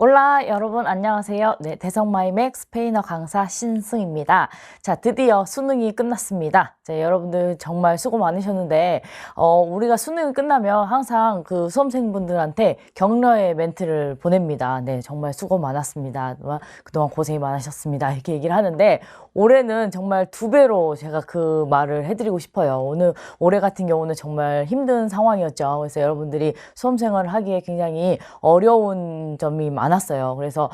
올라 여러분 안녕하세요. 네, 대성마이맥 스페인어 강사 신승입니다. 자, 드디어 수능이 끝났습니다. 자, 여러분들 정말 수고 많으셨는데 우리가 수능이 끝나면 항상 그 수험생분들한테 격려의 멘트를 보냅니다. 네, 정말 수고 많았습니다. 그동안 고생이 많으셨습니다. 이렇게 얘기를 하는데 올해는 정말 2배로 제가 그 말을 해드리고 싶어요. 올해 같은 경우는 정말 힘든 상황이었죠. 그래서 여러분들이 수험생활을 하기에 굉장히 어려운 점이 많았어요. 그래서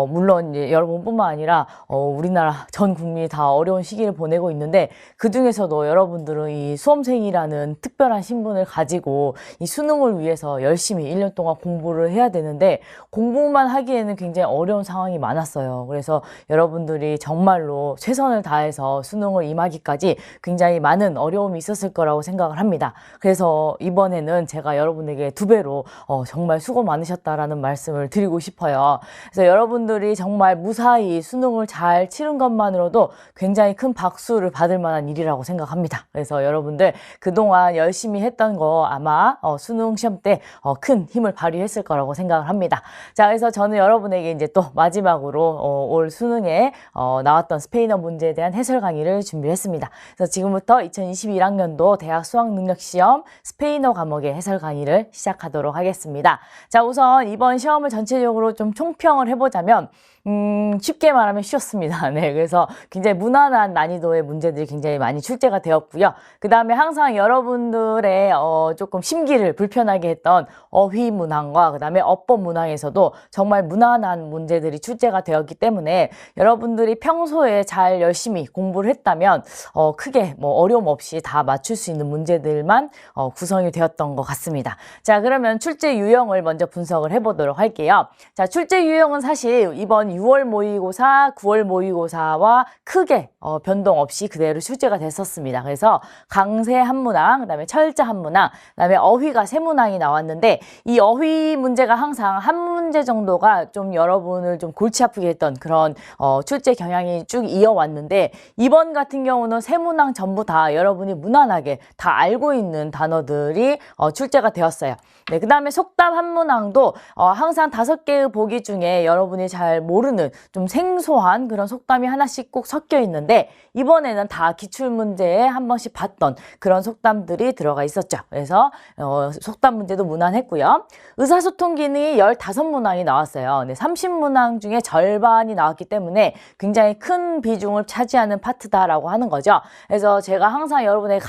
물론 이제 여러분뿐만 아니라 우리나라 전 국민이 다 어려운 시기를 보내고 있는데 그 중에서도 여러분들은 이 수험생이라는 특별한 신분을 가지고 이 수능을 위해서 열심히 1년 동안 공부를 해야 되는데 공부만 하기에는 굉장히 어려운 상황이 많았어요. 그래서 여러분들이 정말로 최선을 다해서 수능을 임하기까지 굉장히 많은 어려움이 있었을 거라고 생각을 합니다. 그래서 이번에는 제가 여러분에게 2배로 정말 수고 많으셨다라는 말씀을 드리고 싶어요. 그래서 여러분들이 정말 무사히 수능을 잘 치른 것만으로도 굉장히 큰 박수를 받을 만한 일이라고 생각합니다. 그래서 여러분들 그동안 열심히 했던 거 아마 수능 시험 때 큰 힘을 발휘했을 거라고 생각을 합니다. 자, 그래서 저는 여러분에게 이제 또 마지막으로 올 수능에 나왔던 스페인어 문제에 대한 해설 강의를 준비했습니다. 그래서 지금부터 2021학년도 대학 수학능력시험 스페인어 과목의 해설 강의를 시작하도록 하겠습니다. 자, 우선 이번 시험을 전체적으로 좀 총평을 해보자면 쉽게 말하면 쉬웠습니다. 네, 그래서 굉장히 무난한 난이도의 문제들이 굉장히 많이 출제가 되었고요. 그 다음에 항상 여러분들의 조금 심기를 불편하게 했던 어휘 문항과 그 다음에 어법 문항에서도 정말 무난한 문제들이 출제가 되었기 때문에 여러분들이 평소에 잘 열심히 공부를 했다면 크게 뭐 어려움 없이 다 맞출 수 있는 문제들만 구성이 되었던 것 같습니다. 자, 그러면 출제 유형을 먼저 분석을 해보도록 할게요. 자, 출제 유형은 사실 이번 6월 모의고사, 9월 모의고사와 크게 변동 없이 그대로 출제가 됐었습니다. 그래서 강세 한 문항, 그 다음에 철자 한 문항, 그 다음에 어휘가 3문항이 나왔는데 이 어휘 문제가 항상 한 문제 정도가 좀 여러분을 좀 골치 아프게 했던 그런 출제 경향이 쭉 이어왔는데 이번 같은 경우는 3문항 전부 다 여러분이 무난하게 다 알고 있는 단어들이 출제가 되었어요. 네, 그 다음에 속담 한 문항도 항상 5개의 보기 중에 여러분이 잘 모르는 좀 생소한 그런 속담이 하나씩 꼭 섞여 있는데 이번에는 다 기출문제에 한 번씩 봤던 그런 속담들이 들어가 있었죠. 그래서 속담 문제도 무난했고요. 의사소통 기능이 15문항이 나왔어요. 네, 30문항 중에 절반이 나왔기 때문에 굉장히 큰 비중을 차지하는 파트다라고 하는 거죠. 그래서 제가 항상 여러분에게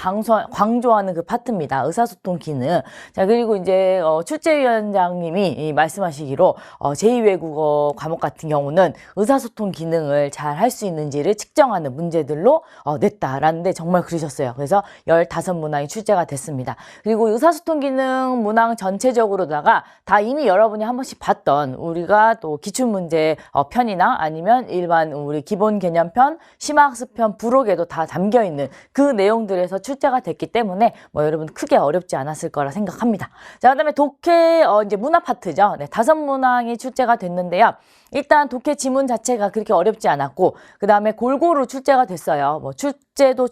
강조하는 그 파트입니다. 의사소통 기능. 자, 그리고 이제 출제위원장님이 말씀하시기로 제2외국어 과목 같은 경우는 의사소통 기능을 잘 할 수 있는지를 측정하는 문제들로 냈다라는데 정말 그러셨어요. 그래서 15문항이 출제가 됐습니다. 그리고 의사소통 기능 문항 전체적으로다가 다 이미 여러분이 한 번씩 봤던 우리가 또 기출문제 편이나 아니면 일반 우리 기본 개념편, 심화학습편 부록에도 다 담겨있는 그 내용들에서 출제가 됐기 때문에 뭐 여러분 크게 어렵지 않았을 거라 생각합니다. 자, 그다음에 독해 이제 문화 파트죠. 네, 5문항이 출제가 됐는데요. 일단 독해 지문 자체가 그렇게 어렵지 않았고 그 다음에 골고루 출제가 됐어요. 뭐 축제도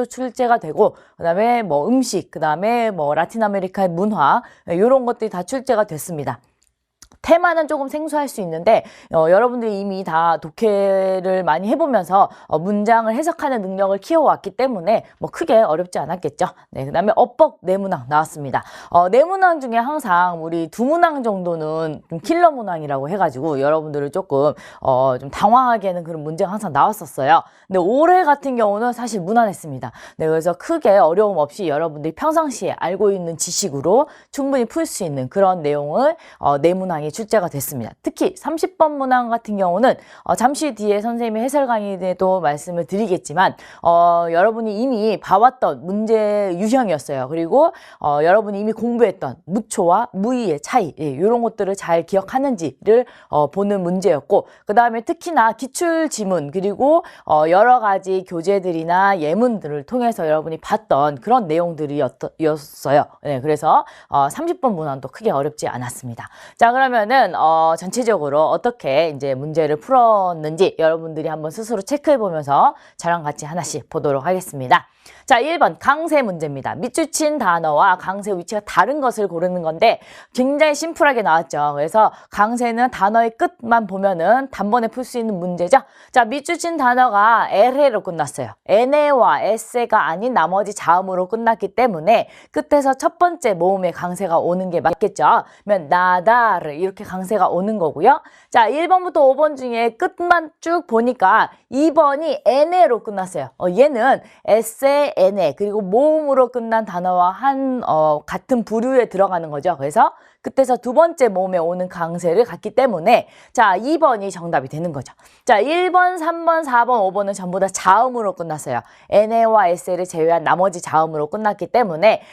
출제가 되고 그 다음에 뭐 음식, 그 다음에 뭐 라틴 아메리카의 문화 이런 것들이 다 출제가 됐습니다. 테마는 조금 생소할 수 있는데 여러분들이 이미 다 독해를 많이 해보면서 문장을 해석하는 능력을 키워왔기 때문에 뭐 크게 어렵지 않았겠죠. 네, 그 다음에 어법 4문항 나왔습니다. 4문항 중에 항상 우리 2문항 정도는 좀 킬러 문항이라고 해가지고 여러분들을 조금 좀 당황하게 하는 그런 문제가 항상 나왔었어요. 근데 올해 같은 경우는 사실 무난했습니다. 네, 그래서 크게 어려움 없이 여러분들이 평상시에 알고 있는 지식으로 충분히 풀 수 있는 그런 내용을 4문항이 출제가 됐습니다. 특히 30번 문항 같은 경우는 잠시 뒤에 선생님의 해설 강의에도 말씀을 드리겠지만 여러분이 이미 봐왔던 문제 유형이었어요. 그리고 여러분이 이미 공부했던 무초와 무의의 차이 이런 것들을 잘 기억하는지를 보는 문제였고 그 다음에 특히나 기출지문 그리고 여러 가지 교재들이나 예문들을 통해서 여러분이 봤던 그런 내용들이었어요. 네, 그래서 30번 문항도 크게 어렵지 않았습니다. 자, 그러면은 전체적으로 어떻게 이제 문제를 풀었는지 여러분들이 한번 스스로 체크해 보면서 저랑 같이 하나씩 보도록 하겠습니다. 자, 1번 강세 문제입니다. 밑줄친 단어와 강세 위치가 다른 것을 고르는 건데 굉장히 심플하게 나왔죠. 그래서 강세는 단어의 끝만 보면은 단번에 풀 수 있는 문제죠. 자, 밑줄친 단어가 에레로 끝났어요. 에네와 에세가 아닌 나머지 자음으로 끝났기 때문에 끝에서 첫 번째 모음의 강세가 오는 게 맞겠죠. 그러면 나다르 이렇게 강세가 오는 거고요. 자, 1번부터 5번 중에 끝만 쭉 보니까 2번이 에네로 끝났어요. 얘는 에세, 에네 그리고 모음으로 끝난 단어와 같은 부류에 들어가는 거죠. 그래서 끝에서 두 번째 모음에 오는 강세를 갖기 때문에 자, 2번이 정답이 되는 거죠. 자, 1번, 3번, 4번, 5번은 전부 다 자음으로 끝났어요. 에네와 에세를 제외한 나머지 자음으로 끝났기 때문에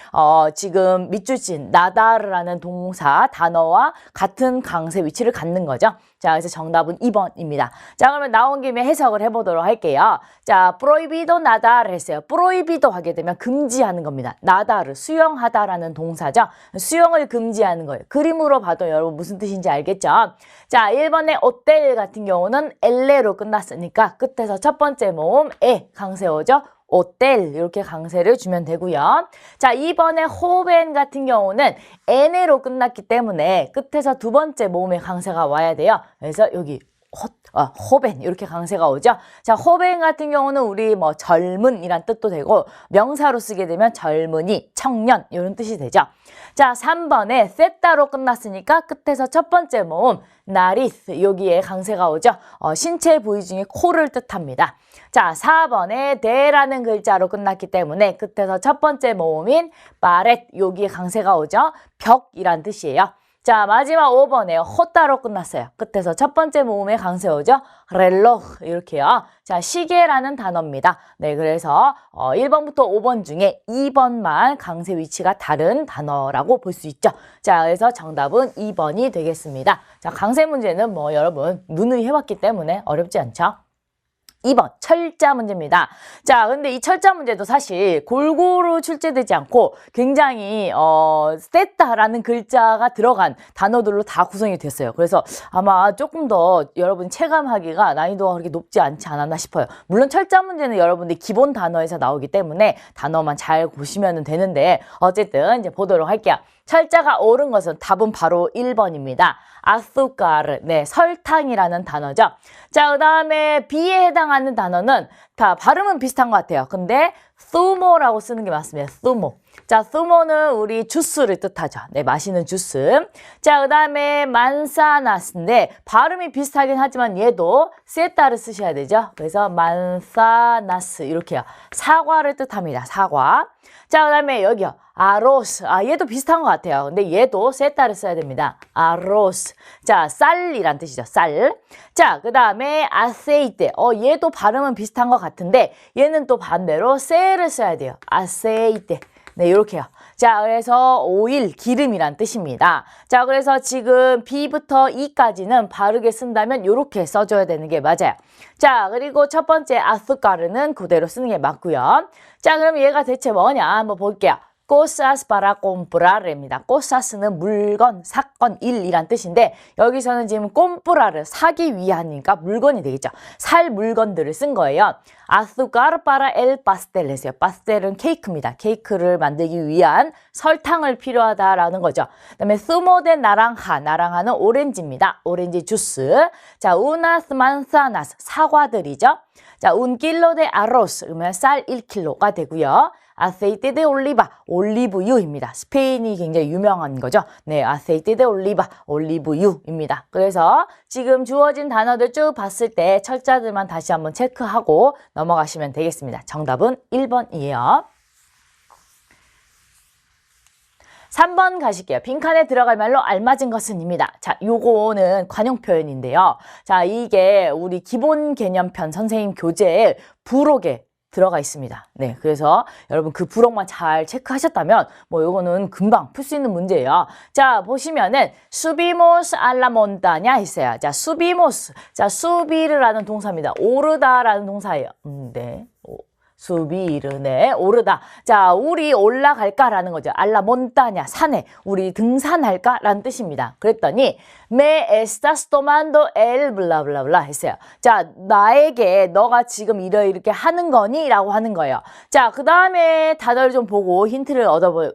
지금 밑줄진 나다르라는 동사 단어와 같은 강세 위치를 갖는 거죠. 자, 그래서 정답은 2번입니다. 자, 그러면 나온 김에 해석을 해보도록 할게요. 자, prohibido nadar 했어요. prohibido 하게 되면 금지하는 겁니다. nadar, 수영하다라는 동사죠. 수영을 금지하는 거예요. 그림으로 봐도 여러분 무슨 뜻인지 알겠죠? 자, 1번의 호텔 같은 경우는 엘레로 끝났으니까 끝에서 첫 번째 모음 에 강세 오죠. 호텔 이렇게 강세를 주면 되고요. 자, 2번의 호벤 같은 경우는 에네로 끝났기 때문에 끝에서 두 번째 모음의 강세가 와야 돼요. 그래서 여기 호벤 이렇게 강세가 오죠. 자, 호벤 같은 경우는 우리 뭐 젊은이란 뜻도 되고 명사로 쓰게 되면 젊은이, 청년 이런 뜻이 되죠. 자, 3번에 세타로 끝났으니까 끝에서 첫 번째 모음 나리스 여기에 강세가 오죠. 신체 부위 중에 코를 뜻합니다. 자, 4번에 대라는 글자로 끝났기 때문에 끝에서 첫 번째 모음인 바렛 여기에 강세가 오죠. 벽이란 뜻이에요. 자, 마지막 5번에요. 호따로 끝났어요. 끝에서 첫 번째 모음에 강세 오죠. 렐로흐 이렇게요. 자, 시계라는 단어입니다. 네, 그래서 1번부터 5번 중에 2번만 강세 위치가 다른 단어라고 볼 수 있죠. 자, 그래서 정답은 2번이 되겠습니다. 자, 강세 문제는 뭐 여러분 누누이 해왔기 때문에 어렵지 않죠. 2번 철자 문제입니다. 자, 근데 이 철자 문제도 사실 골고루 출제되지 않고 굉장히 세타라는 글자가 들어간 단어들로 다 구성이 됐어요. 그래서 아마 조금 더 여러분 체감하기가 난이도가 그렇게 높지 않지 않았나 싶어요. 물론 철자 문제는 여러분들 기본 단어에서 나오기 때문에 단어만 잘 보시면 되는데 어쨌든 이제 보도록 할게요. 철자가 옳은 것은 답은 바로 1번입니다. 아수카르, 네, 설탕이라는 단어죠. 자, 그 다음에 B에 해당하는 단어는 다 발음은 비슷한 것 같아요. 근데 수모라고 쓰는 게 맞습니다. 수모. 자, 수모는 우리 주스를 뜻하죠. 네, 마시는 주스. 자, 그 다음에 만사나스인데 발음이 비슷하긴 하지만 얘도 세타를 쓰셔야 되죠. 그래서 만사나스 이렇게요. 사과를 뜻합니다. 사과. 자, 그 다음에 여기요. 아로스. 얘도 비슷한 것 같아요. 근데 얘도 세타를 써야 됩니다. 아로스. 자, 쌀이란 뜻이죠. 쌀. 자, 그 다음에 아세이테. 얘도 발음은 비슷한 것 같은데 얘는 또 반대로 세를 써야 돼요. 아세이테. 네, 이렇게요. 자, 그래서 오일, 기름이란 뜻입니다. 자, 그래서 지금 B부터 E까지는 바르게 쓴다면 이렇게 써줘야 되는 게 맞아요. 자, 그리고 첫 번째 아스카르는 그대로 쓰는 게 맞고요. 자, 그럼 얘가 대체 뭐냐? 한번 볼게요. cosas para comprar입니다. cosas는 물건, 사건, 일이란 뜻인데 여기서는 지금 comprar을 사기 위하니까 물건이 되겠죠. 살 물건들을 쓴 거예요. azúcar para el pastel 했어요. pastel은 케이크입니다. 케이크를 만들기 위한 설탕을 필요하다라는 거죠. 그다음에 zumo de naranja, 나랑하는 오렌지입니다. 오렌지 주스. 자, unas manzanas, 사과들이죠. 자, un kilo de arroz, 그러면 쌀 1kg가 되고요. aceite de oliva, 올리브유입니다. 스페인이 굉장히 유명한 거죠. 네, aceite de oliva, 올리브유입니다. 그래서 지금 주어진 단어들 쭉 봤을 때 철자들만 다시 한번 체크하고 넘어가시면 되겠습니다. 정답은 1번이에요. 3번 가실게요. 빈칸에 들어갈 말로 알맞은 것은입니다. 자, 요거는 관용 표현인데요. 자, 이게 우리 기본 개념편 선생님 교재에 부록에 들어가 있습니다. 네, 그래서 여러분 그 부록만 잘 체크하셨다면 뭐 요거는 금방 풀 수 있는 문제예요. 자, 보시면은 subimos a la montaña 있어요. 자, subimos. 자, subir라는 동사입니다. 오르다라는 동사예요. 네. subir. 네, 오르다. 자, 우리 올라갈까라는 거죠. 알라 몬타냐, 산에 우리 등산할까라는 뜻입니다. 그랬더니 me estás tomando el bla bla bla 했어요. 자, 나에게 너가 지금 이렇게 하는 거니? 라고 하는 거예요. 자, 그 다음에 단어를 좀 보고 힌트를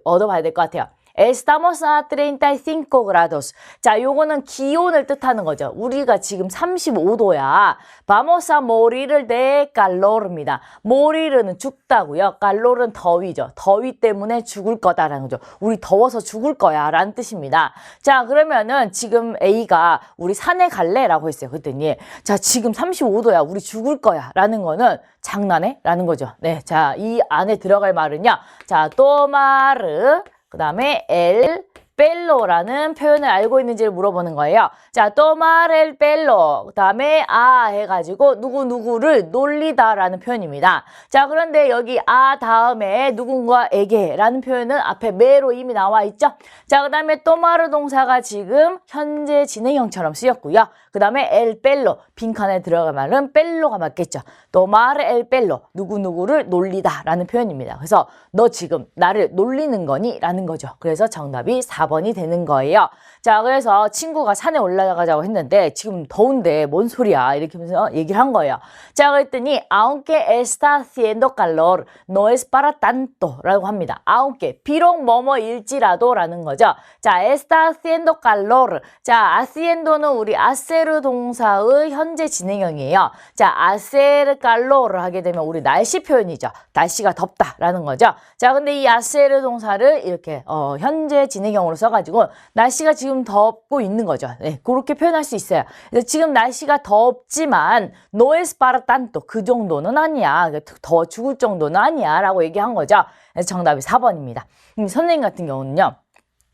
얻어봐야 될 것 같아요. Estamos a 35 grados. 자, 요거는 기온을 뜻하는 거죠. 우리가 지금 35도야. Vamos a morir de calor입니다. morir은 죽다고요. calor은 더위죠. 더위 때문에 죽을 거다라는 거죠. 우리 더워서 죽을 거야 라는 뜻입니다. 자, 그러면은 지금 A가 우리 산에 갈래? 라고 했어요. 그랬더니 자, 지금 35도야. 우리 죽을 거야 라는 거는 장난해? 라는 거죠. 네, 자, 이 안에 들어갈 말은요. 자, tomar 그 다음에 el 펠로라는 표현을 알고 있는지를 물어보는 거예요. 자, tomar el pelo. 그 다음에 해가지고 누구누구를 놀리다라는 표현입니다. 자, 그런데 여기 다음에 누군가에게 라는 표현은 앞에 me로 이미 나와 있죠. 자, 그 다음에 tomar 동사가 지금 현재 진행형처럼 쓰였고요. 그 다음에 el pelo 빈칸에 들어갈 말은 펠로가 맞겠죠. tomar el pelo 누구누구를 놀리다 라는 표현입니다. 그래서 너 지금 나를 놀리는 거니? 라는 거죠. 그래서 정답이 4번이 되는 거예요. 자, 그래서 친구가 산에 올라가자고 했는데 지금 더운데 뭔 소리야 이렇게 하면서 얘기를 한 거예요. 자, 그랬더니 aunque está haciendo calor no es para tanto 라고 합니다. aunque 비록 뭐뭐일지라도 라는 거죠. 자, está haciendo calor. 자, haciendo는 우리 hacer 동사의 현재 진행형이에요. 자, hacer calor를 하게 되면 우리 날씨 표현이죠. 날씨가 덥다라는 거죠. 자, 근데 이 hacer 동사를 이렇게 현재 진행형으로 써가지고 날씨가 지금 덥고 있는 거죠. 네, 그렇게 표현할 수 있어요. 그래서 지금 날씨가 덥지만 no es para tanto 그 정도는 아니야. 더 죽을 정도는 아니야 라고 얘기한 거죠. 그래서 정답이 4번입니다. 선생님 같은 경우는요.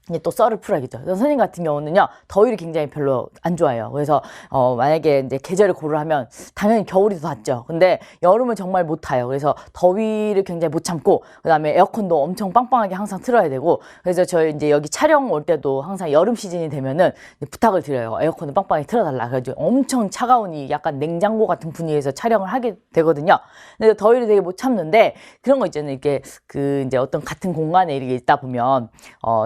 이제 또 썰을 풀어야겠죠. 선생님 같은 경우는요, 더위를 굉장히 별로 안 좋아해요. 그래서, 만약에 이제 계절을 고르라면, 당연히 겨울이 더 낫죠. 근데 여름을 정말 못 타요. 그래서 더위를 굉장히 못 참고, 그 다음에 에어컨도 엄청 빵빵하게 항상 틀어야 되고, 그래서 저희 이제 여기 촬영 올 때도 항상 여름 시즌이 되면은 부탁을 드려요. 에어컨을 빵빵하게 틀어달라. 그래가지고 엄청 차가운 이 약간 냉장고 같은 분위기에서 촬영을 하게 되거든요. 근데 더위를 되게 못 참는데, 그런 거 있잖아요. 이렇게 이제 어떤 같은 공간에 이렇게 있다 보면,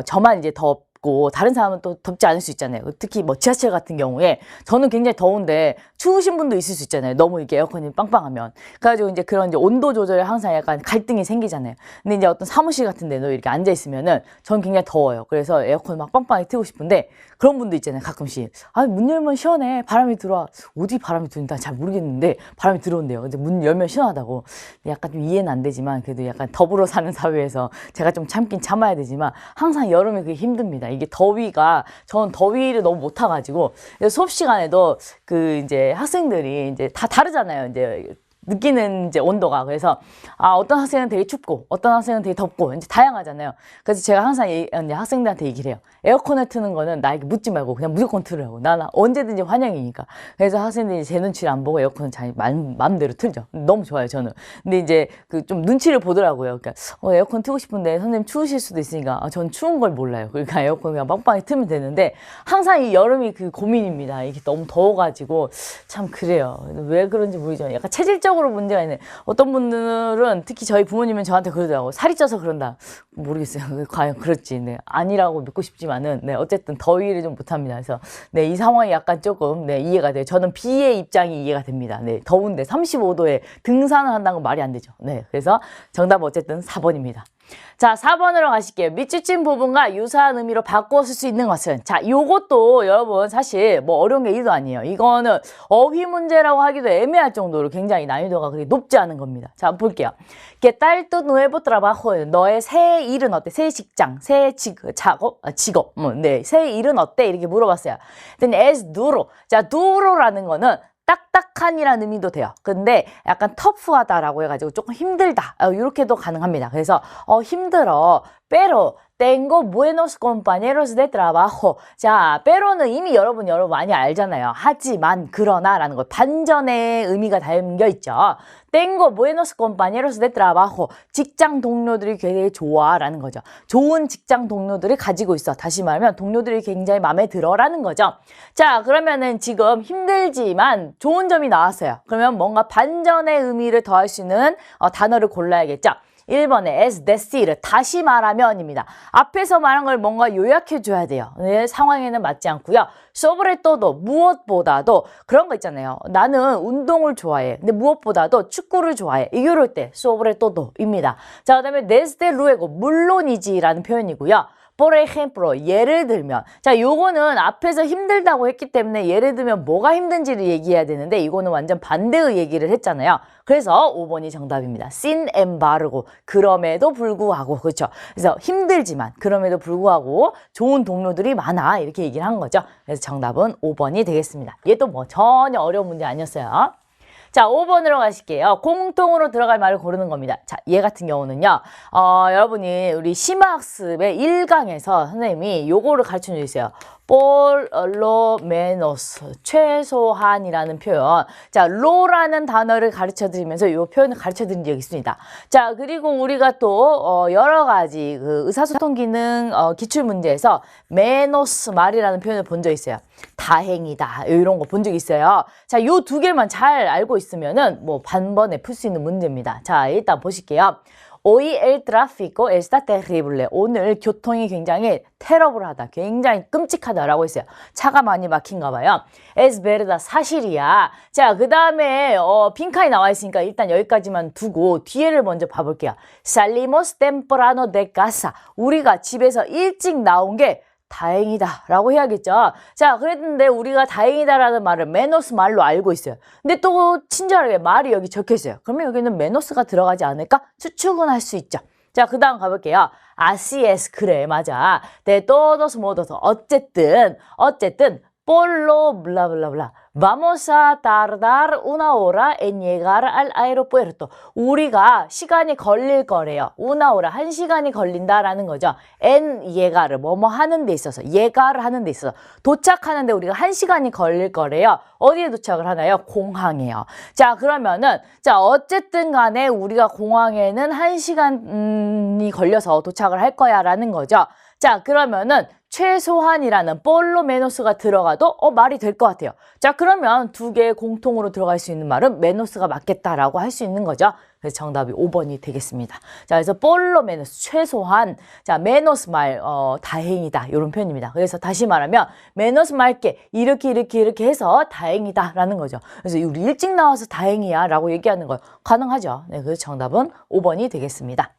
저만 이제 덥고 다른 사람은 또 덥지 않을 수 있잖아요. 특히 뭐 지하철 같은 경우에 저는 굉장히 더운데 추우신 분도 있을 수 있잖아요. 너무 이게 에어컨이 빵빵하면. 그래가지고 이제 그런 이제 온도 조절에 항상 약간 갈등이 생기잖아요. 근데 이제 어떤 사무실 같은 데도 이렇게 앉아 있으면은 저는 굉장히 더워요. 그래서 에어컨 막 빵빵하게 틀고 싶은데 그런 분도 있잖아요. 가끔씩. 문 열면 시원해. 바람이 들어와. 어디 바람이 드는지 잘 모르겠는데 바람이 들어온대요. 근데 문 열면 시원하다고. 약간 좀 이해는 안 되지만 그래도 약간 더불어 사는 사회에서 제가 좀 참긴 참아야 되지만 항상 여름에 그게 힘듭니다. 이게 더위가 저는 더위를 너무 못 타가지고 수업 시간에도 이제 학생들이 이제 다 다르잖아요. 이제 느끼는 이제 온도가. 그래서 어떤 학생은 되게 춥고 어떤 학생은 되게 덥고 이제 다양하잖아요. 그래서 제가 항상 이제 학생들한테 얘기를 해요. 에어컨을 트는 거는 나에게 묻지 말고 그냥 무조건 틀으라고. 나는 언제든지 환영이니까. 그래서 학생들이 제 눈치를 안 보고 에어컨을 자기 마음대로 틀죠. 너무 좋아요, 저는. 근데 이제 좀 눈치를 보더라고요. 그러니까 에어컨 틀고 싶은데 선생님 추우실 수도 있으니까 전 추운 걸 몰라요. 그러니까 에어컨 그냥 빵빵히 틀면 되는데 항상 이 여름이 고민입니다. 이게 너무 더워가지고 참 그래요. 왜 그런지 모르죠. 약간 체질적으로 문제가 있네. 어떤 분들은 특히 저희 부모님은 저한테 그러더라고요. 살이 쪄서 그런다. 모르겠어요. 과연 그렇지. 네, 아니라고 믿고 싶지만은 네, 어쨌든 더위를 좀 못합니다. 그래서 네, 이 상황이 약간 조금 네, 이해가 돼요. 저는 B의 입장이 이해가 됩니다. 네, 더운데 35도에 등산을 한다는 건 말이 안 되죠. 네, 그래서 정답은 어쨌든 4번입니다. 자, 4번으로 가실게요. 밑줄친 부분과 유사한 의미로 바꾸어 쓸 수 있는 것은 자, 요것도 여러분 사실 뭐 어려운 게 1도 아니에요. 이거는 어휘 문제라고 하기도 애매할 정도로 굉장히 난이도가 그렇게 높지 않은 겁니다. 자, 볼게요. ¿Qué tal tu nuevo trabajo? 너의 새 일은 어때? 새 직장, 새 직업, 네, 새 일은 어때? 이렇게 물어봤어요. Then es duro. 자, duro라는 거는 딱딱한이라는 의미도 돼요. 근데 약간 터프하다라고 해가지고 조금 힘들다. 이렇게도 가능합니다. 그래서 힘들어. pero tengo buenos compañeros de trabajo. 자, pero는 이미 여러분 많이 알잖아요. 하지만, 그러나라는 거 반전의 의미가 담겨 있죠. tengo buenos compañeros de trabajo. 직장 동료들이 되게 좋아라는 거죠. 좋은 직장 동료들을 가지고 있어. 다시 말하면 동료들이 굉장히 마음에 들어라는 거죠. 자, 그러면은 지금 힘들지만 좋은 점이 나왔어요. 그러면 뭔가 반전의 의미를 더할 수 있는 단어를 골라야겠죠. 1번에 es decir, 다시 말하면입니다. 앞에서 말한 걸 뭔가 요약해 줘야 돼요. 네, 상황에는 맞지 않고요. sobre todo, 무엇보다도 그런 거 있잖아요. 나는 운동을 좋아해. 근데 무엇보다도 축구를 좋아해. 이럴 때 sobre todo입니다. 자, 그다음에 desde luego, 물론이지라는 표현이고요. por ejemplo, 예를 들면. 자, 요거는 앞에서 힘들다고 했기 때문에 예를 들면 뭐가 힘든지를 얘기해야 되는데 이거는 완전 반대의 얘기를 했잖아요. 그래서 5번이 정답입니다. sin embargo, 그럼에도 불구하고. 그렇죠. 그래서 힘들지만 그럼에도 불구하고 좋은 동료들이 많아. 이렇게 얘기를 한 거죠. 그래서 정답은 5번이 되겠습니다. 얘도 뭐 전혀 어려운 문제 아니었어요. 자, 5번으로 가실게요. 공통으로 들어갈 말을 고르는 겁니다. 자, 얘 같은 경우는요. 여러분이 우리 심화학습의 1강에서 선생님이 요거를 가르쳐 주셨어요. por lo menos, 최소한이라는 표현. 자, lo라는 단어를 가르쳐 드리면서 이 표현을 가르쳐 드린 적이 있습니다. 자, 그리고 우리가 또 여러 가지 그 의사소통 기능 기출 문제에서 menos 말이라는 표현을 본 적 있어요. 다행이다. 이런 거 본 적 있어요. 자, 요 두 개만 잘 알고 있으면은 뭐 반번에 풀 수 있는 문제입니다. 자, 일단 보실게요. Hoy el tráfico está terrible. 오늘 교통이 굉장히 테러블하다. 굉장히 끔찍하다라고 했어요. 차가 많이 막힌가 봐요. Es verdad. 사실이야. 자, 그 다음에 빈칸이 나와 있으니까 일단 여기까지만 두고 뒤에를 먼저 봐볼게요. Salimos temprano de casa. 우리가 집에서 일찍 나온 게 다행이다 라고 해야겠죠. 자, 그랬는데 우리가 다행이다라는 말을 메노스 말로 알고 있어요. 근데 또 친절하게 말이 여기 적혀 있어요. 그러면 여기는 메노스가 들어가지 않을까? 추측은 할 수 있죠. 자, 그 다음 가볼게요. Así es. 그래, 맞아. De todos modos. 어쨌든 pollo, bla, bla, bla. Vamos a tardar una hora en llegar al aeropuerto. 우리가 시간이 걸릴 거래요. una hora, 1시간이 걸린다라는 거죠. en llegar, 뭐뭐 하는 데 있어서, llegar 하는 데 있어서. 도착하는데 우리가 1시간이 걸릴 거래요. 어디에 도착을 하나요? 공항에요. 자, 그러면은, 자, 어쨌든 간에 우리가 공항에는 1시간이 걸려서 도착을 할 거야 라는 거죠. 자, 그러면은, 최소한이라는 볼로 메노스가 들어가도 말이 될 것 같아요. 자, 그러면 두 개 공통으로 들어갈 수 있는 말은 메노스가 맞겠다라고 할 수 있는 거죠. 그래서 정답이 5번이 되겠습니다. 자, 그래서 볼로 메노스 최소한, 자, 메노스 말 다행이다 이런 표현입니다. 그래서 다시 말하면 메노스 말게 이렇게 해서 다행이다라는 거죠. 그래서 우리 일찍 나와서 다행이야라고 얘기하는 거 가능하죠. 네, 그래서 정답은 5번이 되겠습니다.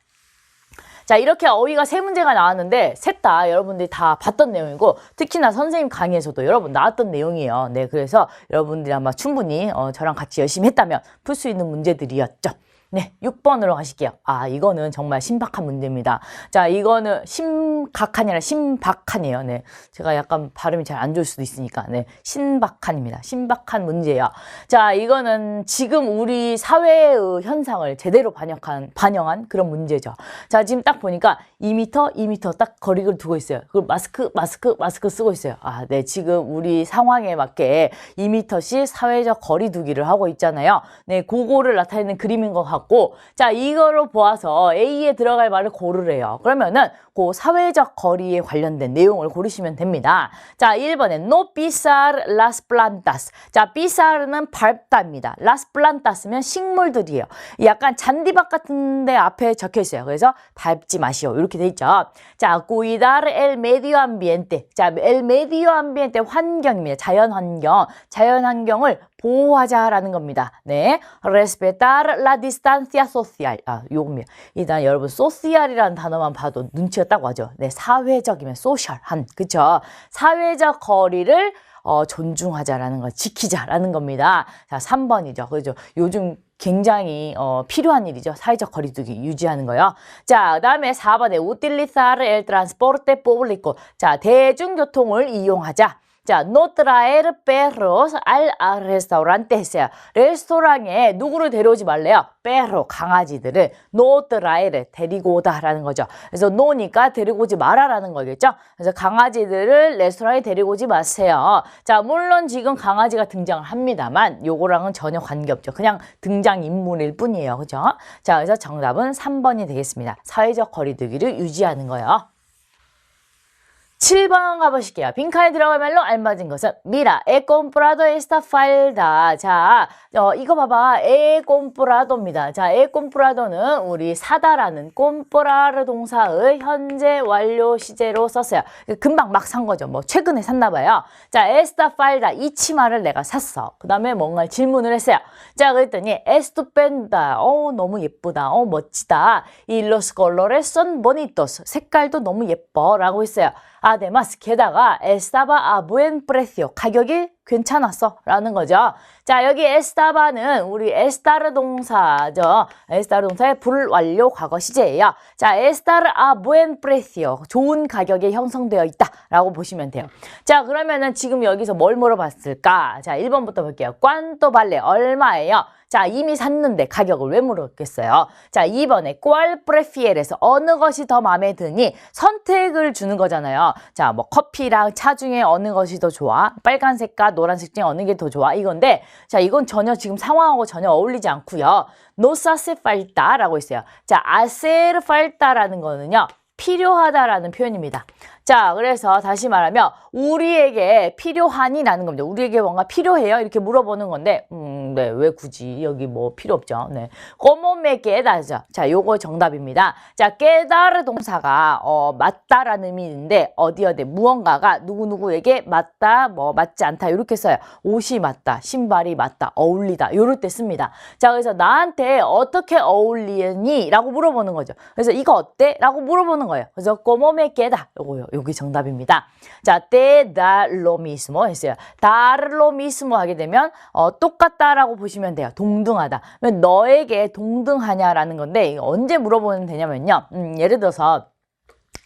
자, 이렇게 어휘가 세 문제가 나왔는데 셋 다 여러분들이 다 봤던 내용이고 특히나 선생님 강의에서도 여러분 나왔던 내용이에요. 네, 그래서 여러분들이 아마 충분히 저랑 같이 열심히 했다면 풀 수 있는 문제들이었죠. 네, 6번으로 가실게요. 아, 이거는 정말 신박한 문제입니다. 자, 이거는 심각한이 아니라 신박한이에요. 네, 제가 약간 발음이 잘 안 좋을 수도 있으니까. 네, 신박한입니다. 신박한 문제예요. 자, 이거는 지금 우리 사회의 현상을 제대로 반영한 그런 문제죠. 자, 지금 딱 보니까 2m 딱 거리를 두고 있어요. 그리고 마스크 쓰고 있어요. 아, 네, 지금 우리 상황에 맞게 2m씩 사회적 거리 두기를 하고 있잖아요. 네, 그거를 나타내는 그림인 것 같고 자, 이거로 보아서 A에 들어갈 말을 고르래요. 그러면은 그 사회적 거리에 관련된 내용을 고르시면 됩니다. 자, 1번에 no pisar las plantas. 자, pisar는 밟다입니다. las plantas면 식물들이에요. 약간 잔디밭 같은 데 앞에 적혀 있어요. 그래서 밟지 마시오. 이렇게 돼 있죠. 자, cuidar el medio ambiente. 자, el medio ambiente 환경입니다. 자연환경을 보호하자라는 겁니다. 네, respetar la distancia social. 아, 요겁니다. 일단 여러분 social이라는 단어만 봐도 눈치가 딱 와죠. 네, 사회적이면 social한, 그쵸? 사회적 거리를 존중하자라는 거, 지키자라는 겁니다. 자, 3번이죠. 그죠? 요즘 굉장히 필요한 일이죠. 사회적 거리두기 유지하는 거요. 자, 그다음에 4번에 utilizar el transporte público. 자, 대중교통을 이용하자. 자, no traer perros al restaurante 했어요. 레스토랑에 누구를 데려오지 말래요? perro, 강아지들을 no traer, 데리고 오다라는 거죠. 그래서 no니까 데리고 오지 마라라는 거겠죠. 그래서 강아지들을 레스토랑에 데리고 오지 마세요. 자, 물론 지금 강아지가 등장을 합니다만 요거랑은 전혀 관계없죠. 그냥 등장인물일 뿐이에요. 그죠? 자, 그래서 정답은 3번이 되겠습니다. 사회적 거리두기를 유지하는 거예요. 7번 가보실게요. 빈칸에 들어갈 말로 알맞은 것은 Mira, he comprado esta falda. 자, 이거 봐봐. he comprado입니다. 자, he comprado는 우리 사다라는 comprar 동사의 현재 완료 시제로 썼어요. 금방 막 산 거죠. 뭐 최근에 샀나 봐요. 자, esta falda, 이 치마를 내가 샀어. 그 다음에 뭔가 질문을 했어요. 자, 그랬더니 estupenda. 너무 예쁘다. 멋지다. Y los colores son bonitos. 색깔도 너무 예뻐. 라고 했어요. Además, 게다가 estaba a buen precio. 가격이 괜찮았어. 라는 거죠. 자, 여기 estaba는 우리 estar 동사죠. estar 동사의 불완료 과거 시제예요. 자, estar a buen precio. 좋은 가격에 형성되어 있다. 라고 보시면 돼요. 자, 그러면은 지금 여기서 뭘 물어봤을까? 자, 1번부터 볼게요. ¿Cuánto vale? 얼마예요? 자, 이미 샀는데 가격을 왜 물었겠어요? 자, 2번에 ¿Cuál prefieres? 어느 것이 더 마음에 드니? 선택을 주는 거잖아요. 자, 뭐 커피랑 차 중에 어느 것이 더 좋아? 빨간색과 노란색 중에 어느 게 더 좋아? 이건데, 자, 이건 전혀 지금 상황하고 전혀 어울리지 않고요. Nos hace falta라고 있어요. 자, hacer falta라는 거는요. 필요하다라는 표현입니다. 자, 그래서 다시 말하면 우리에게 필요하니라는 겁니다. 우리에게 뭔가 필요해요? 이렇게 물어보는 건데 네, 왜 굳이 여기 뭐 필요 없죠. 네. como me queda죠. 자, 요거 정답입니다. 자, quedar 동사가 맞다라는 의미인데 어디 무언가가 누구누구에게 맞다, 뭐 맞지 않다 이렇게 써요. 옷이 맞다, 신발이 맞다, 어울리다 요럴 때 씁니다. 자, 그래서 나한테 어떻게 어울리니? 라고 물어보는 거죠. 그래서 이거 어때? 라고 물어보는 거예요. 그래서 como me queda 요거요. 여기 정답입니다. 자, te da lo mismo 했어요. dar lo mismo 하게 되면 똑같다라고 보시면 돼요. 동등하다. 너에게 동등하냐라는 건데 이거 언제 물어보면 되냐면요. 예를 들어서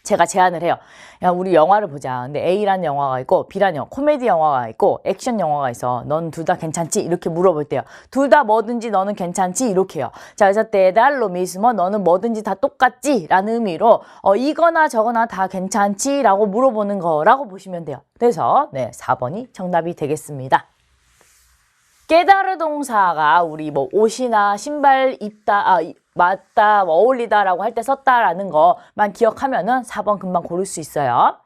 제가 제안을 해요. 야, 우리 영화를 보자. 근데 A라는 영화가 있고 B라는 영화, 코미디 영화가 있고 액션 영화가 있어. 넌 둘 다 괜찮지? 이렇게 물어볼 때요. 둘 다 뭐든지 너는 괜찮지? 이렇게 해요. 자, 그래서 te da lo mismo 너는 뭐든지 다 똑같지? 라는 의미로 이거나 저거나 다 괜찮지? 라고 물어보는 거라고 보시면 돼요. 그래서 네, 4번이 정답이 되겠습니다. 깨달을 동사가 우리 뭐 옷이나 신발 입다, 맞다, 어울리다라고 할 때 썼다라는 것만 기억하면은 4번 금방 고를 수 있어요.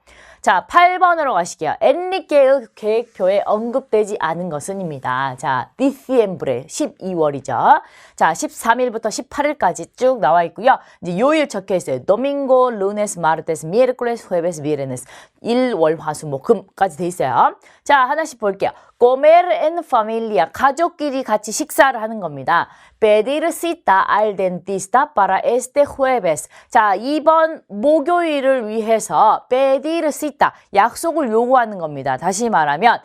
자, 8번으로 가실게요. 엔리케의 계획표에 언급되지 않은 것은입니다. 자, diciembre 12월이죠. 자, 13일부터 18일까지 쭉 나와 있고요. 이제 요일 적혀 있어요. domingo, lunes, martes, miércoles, jueves, viernes. 일, 월, 화, 수, 목, 금까지 돼 있어요. 자, 하나씩 볼게요. comer en familia, 가족끼리 같이 식사를 하는 겁니다. pedir cita al dentista para este jueves. 자, 이번 목요일을 위해서 pedir cita, 약속을 요구하는 겁니다. 다시 말하면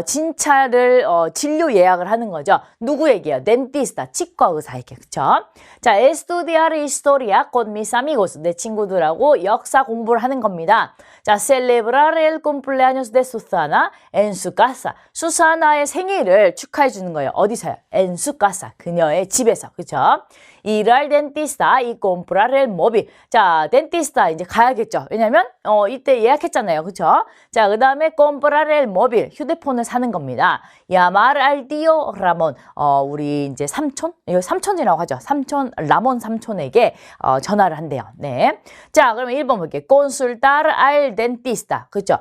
진찰을 진료 예약을 하는 거죠. 누구에게요? dentista, 치과 의사에게. 그쵸? 자, estudiar historia con mis amigos, 내 친구들하고 역사 공부를 하는 겁니다. 자, celebrar el cumpleaños de Susana en su casa. 수사나의 생일을 축하해 주는 거예요. 어디서요? en su casa, 그녀의 집에서. 그쵸? ir al dentista y comprar el móvil. 자, dentista 이제 가야겠죠. 왜냐면 이때 예약했잖아요. 그쵸? 자, 그 다음에 comprar el móvil, 휴대폰을 사는 겁니다. llamar al tío Ramón, 우리 이제 삼촌? 이거 삼촌이라고 하죠. 삼촌, 라몬 삼촌에게 전화를 한대요. 네. 자, 그러면 1번 볼게요. consultar al dentista. 그쵸?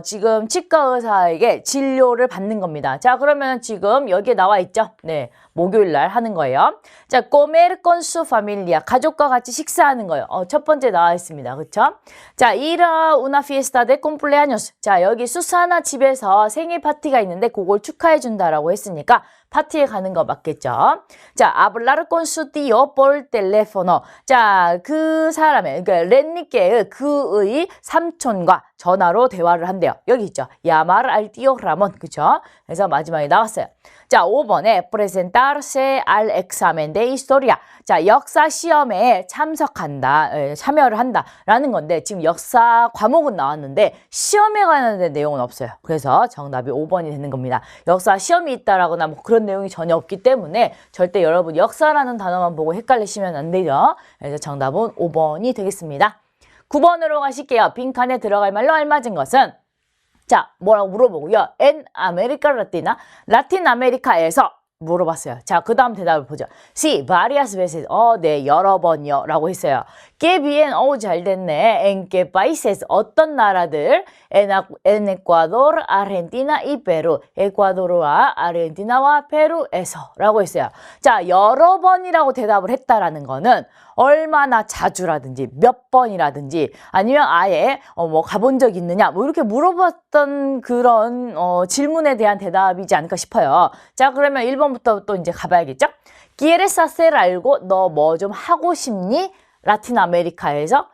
지금 치과 의사에게 진료를 받는 겁니다. 자, 그러면 지금 여기에 나와 있죠? 네. 목요일 날 하는 거예요. 자, comer con su familia. 가족과 같이 식사하는 거예요. 첫 번째 나와 있습니다. 그쵸? 자, ir a una fiesta de cumpleaños. 자, 여기 수사나 집에서 생일 파티가 있는데 그걸 축하해 준다라고 했으니까 파티에 가는 거 맞겠죠? 자, hablar con su tío por teléfono. 자, 그 사람의, 그러니까 렌니케의 그의 삼촌과 전화로 대화를 한대요. 여기 있죠? llamar al tío Ramón. 그쵸? 그래서 마지막에 나왔어요. 자, 5번에 presentarse al examen de historia. 자, 역사 시험에 참석한다, 참여를 한다라는 건데 지금 역사 과목은 나왔는데 시험에 관련된 내용은 없어요. 그래서 정답이 5번이 되는 겁니다. 역사 시험이 있다라거나 뭐 그런 내용이 전혀 없기 때문에 절대 여러분 역사라는 단어만 보고 헷갈리시면 안 되죠. 그래서 정답은 5번이 되겠습니다. 9번으로 가실게요. 빈칸에 들어갈 말로 알맞은 것은 자, 뭐라고 물어보고요. En América Latina, 라틴 아메리카에서 물어봤어요. 자, 그 다음 대답을 보죠. Sí, varias veces. 네, 여러 번요. 라고 했어요. Que bien, 잘 됐네. En qué países? 어떤 나라들? En Ecuador, Argentina y Perú. 에콰도르와 아르헨티나와 페루에서. 라고 했어요. 자, 여러 번이라고 대답을 했다라는 거는 얼마나 자주라든지 몇 번이라든지 아니면 아예 뭐 가본 적 있느냐 뭐 이렇게 물어봤던 그런 질문에 대한 대답이지 않을까 싶어요. 자, 그러면 1번부터 또 이제 가봐야겠죠? ¿Quieres hacer algo? 너 뭐 좀 하고 싶니? 라틴 아메리카에서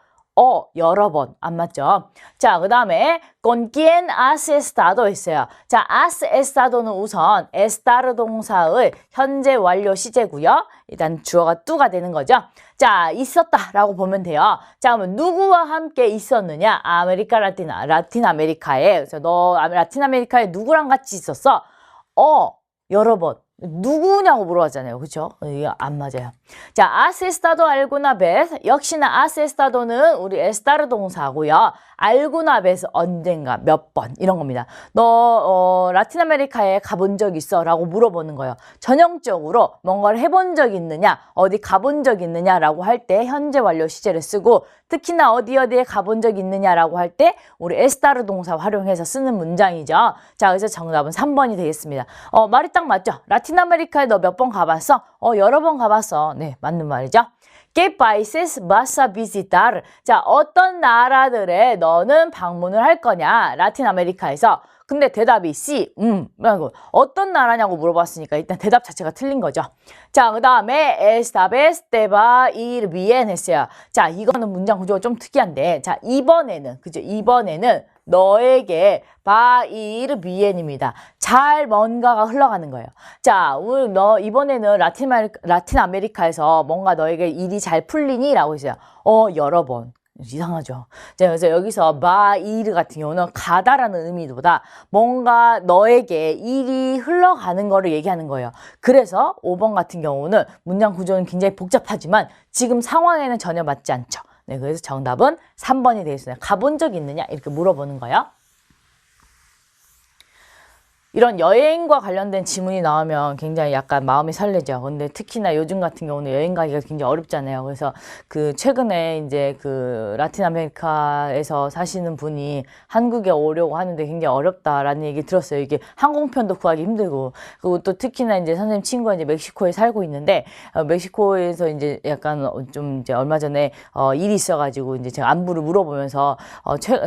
여러 번. 안 맞죠? 자, 그 다음에 con quién has estado 했어요. 자, has estado는 우선 estar 동사의 현재 완료 시제고요. 일단 주어가 to가 되는 거죠. 자, 있었다라고 보면 돼요. 자, 그러면 누구와 함께 있었느냐? 라틴 아메리카에. 그래서 너 라틴 아메리카에 누구랑 같이 있었어? 여러 번. 누구냐고 물어봤잖아요. 그쵸? 이게 안 맞아요. 자, has estado alguna vez. 역시나 has estado는 우리 estar 동사고요. alguna vez 언젠가 몇 번 이런 겁니다. 너 라틴 아메리카에 가본 적 있어? 라고 물어보는 거예요. 전형적으로 뭔가를 해본 적 있느냐? 어디 가본 적 있느냐라고 할 때 현재 완료 시제를 쓰고 특히나 어디에 가본 적 있느냐라고 할 때 우리 estar 동사 활용해서 쓰는 문장이죠. 자, 그래서 정답은 3번이 되겠습니다. 말이 딱 맞죠? 라틴 아메리카에 너 몇 번 가봤어? 여러 번 가봤어. 네, 맞는 말이죠. ¿Qué países vas a visitar? 자, 어떤 나라들에 너는 방문을 할 거냐? 라틴 아메리카에서. 근데 대답이 C, 어떤 나라냐고 물어봤으니까 일단 대답 자체가 틀린 거죠. 자, 그 다음에 esta vez te va a ir bien 했어요. 자, 이거는 문장 구조가 좀 특이한데, 자, 이번에는, 그죠? 이번에는 너에게 va a ir bien입니다. 잘 뭔가가 흘러가는 거예요. 자, 너 이번에는 라틴 아메리카에서 뭔가 너에게 일이 잘 풀리니? 라고 했어요. 여러 번. 이상하죠. 자, 그래서 여기서 바이르 같은 경우는 가다라는 의미보다 뭔가 너에게 일이 흘러가는 거를 얘기하는 거예요. 그래서 5번 같은 경우는 문장 구조는 굉장히 복잡하지만 지금 상황에는 전혀 맞지 않죠. 네, 그래서 정답은 3번이 되겠습니다. 가본 적 있느냐? 이렇게 물어보는 거예요. 이런 여행과 관련된 지문이 나오면 굉장히 약간 마음이 설레죠. 근데 특히나 요즘 같은 경우는 여행 가기가 굉장히 어렵잖아요. 그래서 최근에 이제 라틴 아메리카에서 사시는 분이 한국에 오려고 하는데 굉장히 어렵다라는 얘기 들었어요. 이게 항공편도 구하기 힘들고. 그리고 또 특히나 이제 선생님 친구가 이제 멕시코에 살고 있는데, 멕시코에서 이제 약간 좀 이제 얼마 전에 일이 있어가지고 이제 제가 안부를 물어보면서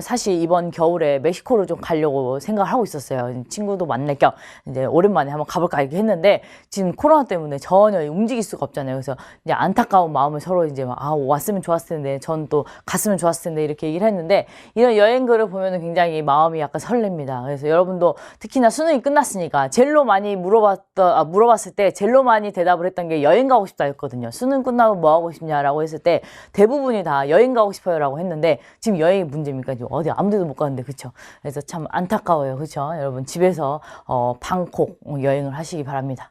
사실 이번 겨울에 멕시코를 좀 가려고 생각을 하고 있었어요. 친구도 만날 겸 이제 오랜만에 한번 가볼까 이렇게 했는데 지금 코로나 때문에 전혀 움직일 수가 없잖아요. 그래서 이제 안타까운 마음을 서로 이제 왔으면 좋았을 텐데 전 또 갔으면 좋았을 텐데 이렇게 얘기를 했는데 이런 여행글을 보면은 굉장히 마음이 약간 설렙니다. 그래서 여러분도 특히나 수능이 끝났으니까 제일로 많이 물어봤을 때 제일로 많이 대답을 했던 게 여행 가고 싶다 했거든요. 수능 끝나고 뭐 하고 싶냐라고 했을 때 대부분이 다 여행 가고 싶어요라고 했는데 지금 여행이 문제입니까? 지금 어디 아무 데도 못 가는데 그렇죠? 그래서 참 안타까워요. 그렇죠? 여러분 집에서 방콕 여행을 하시기 바랍니다.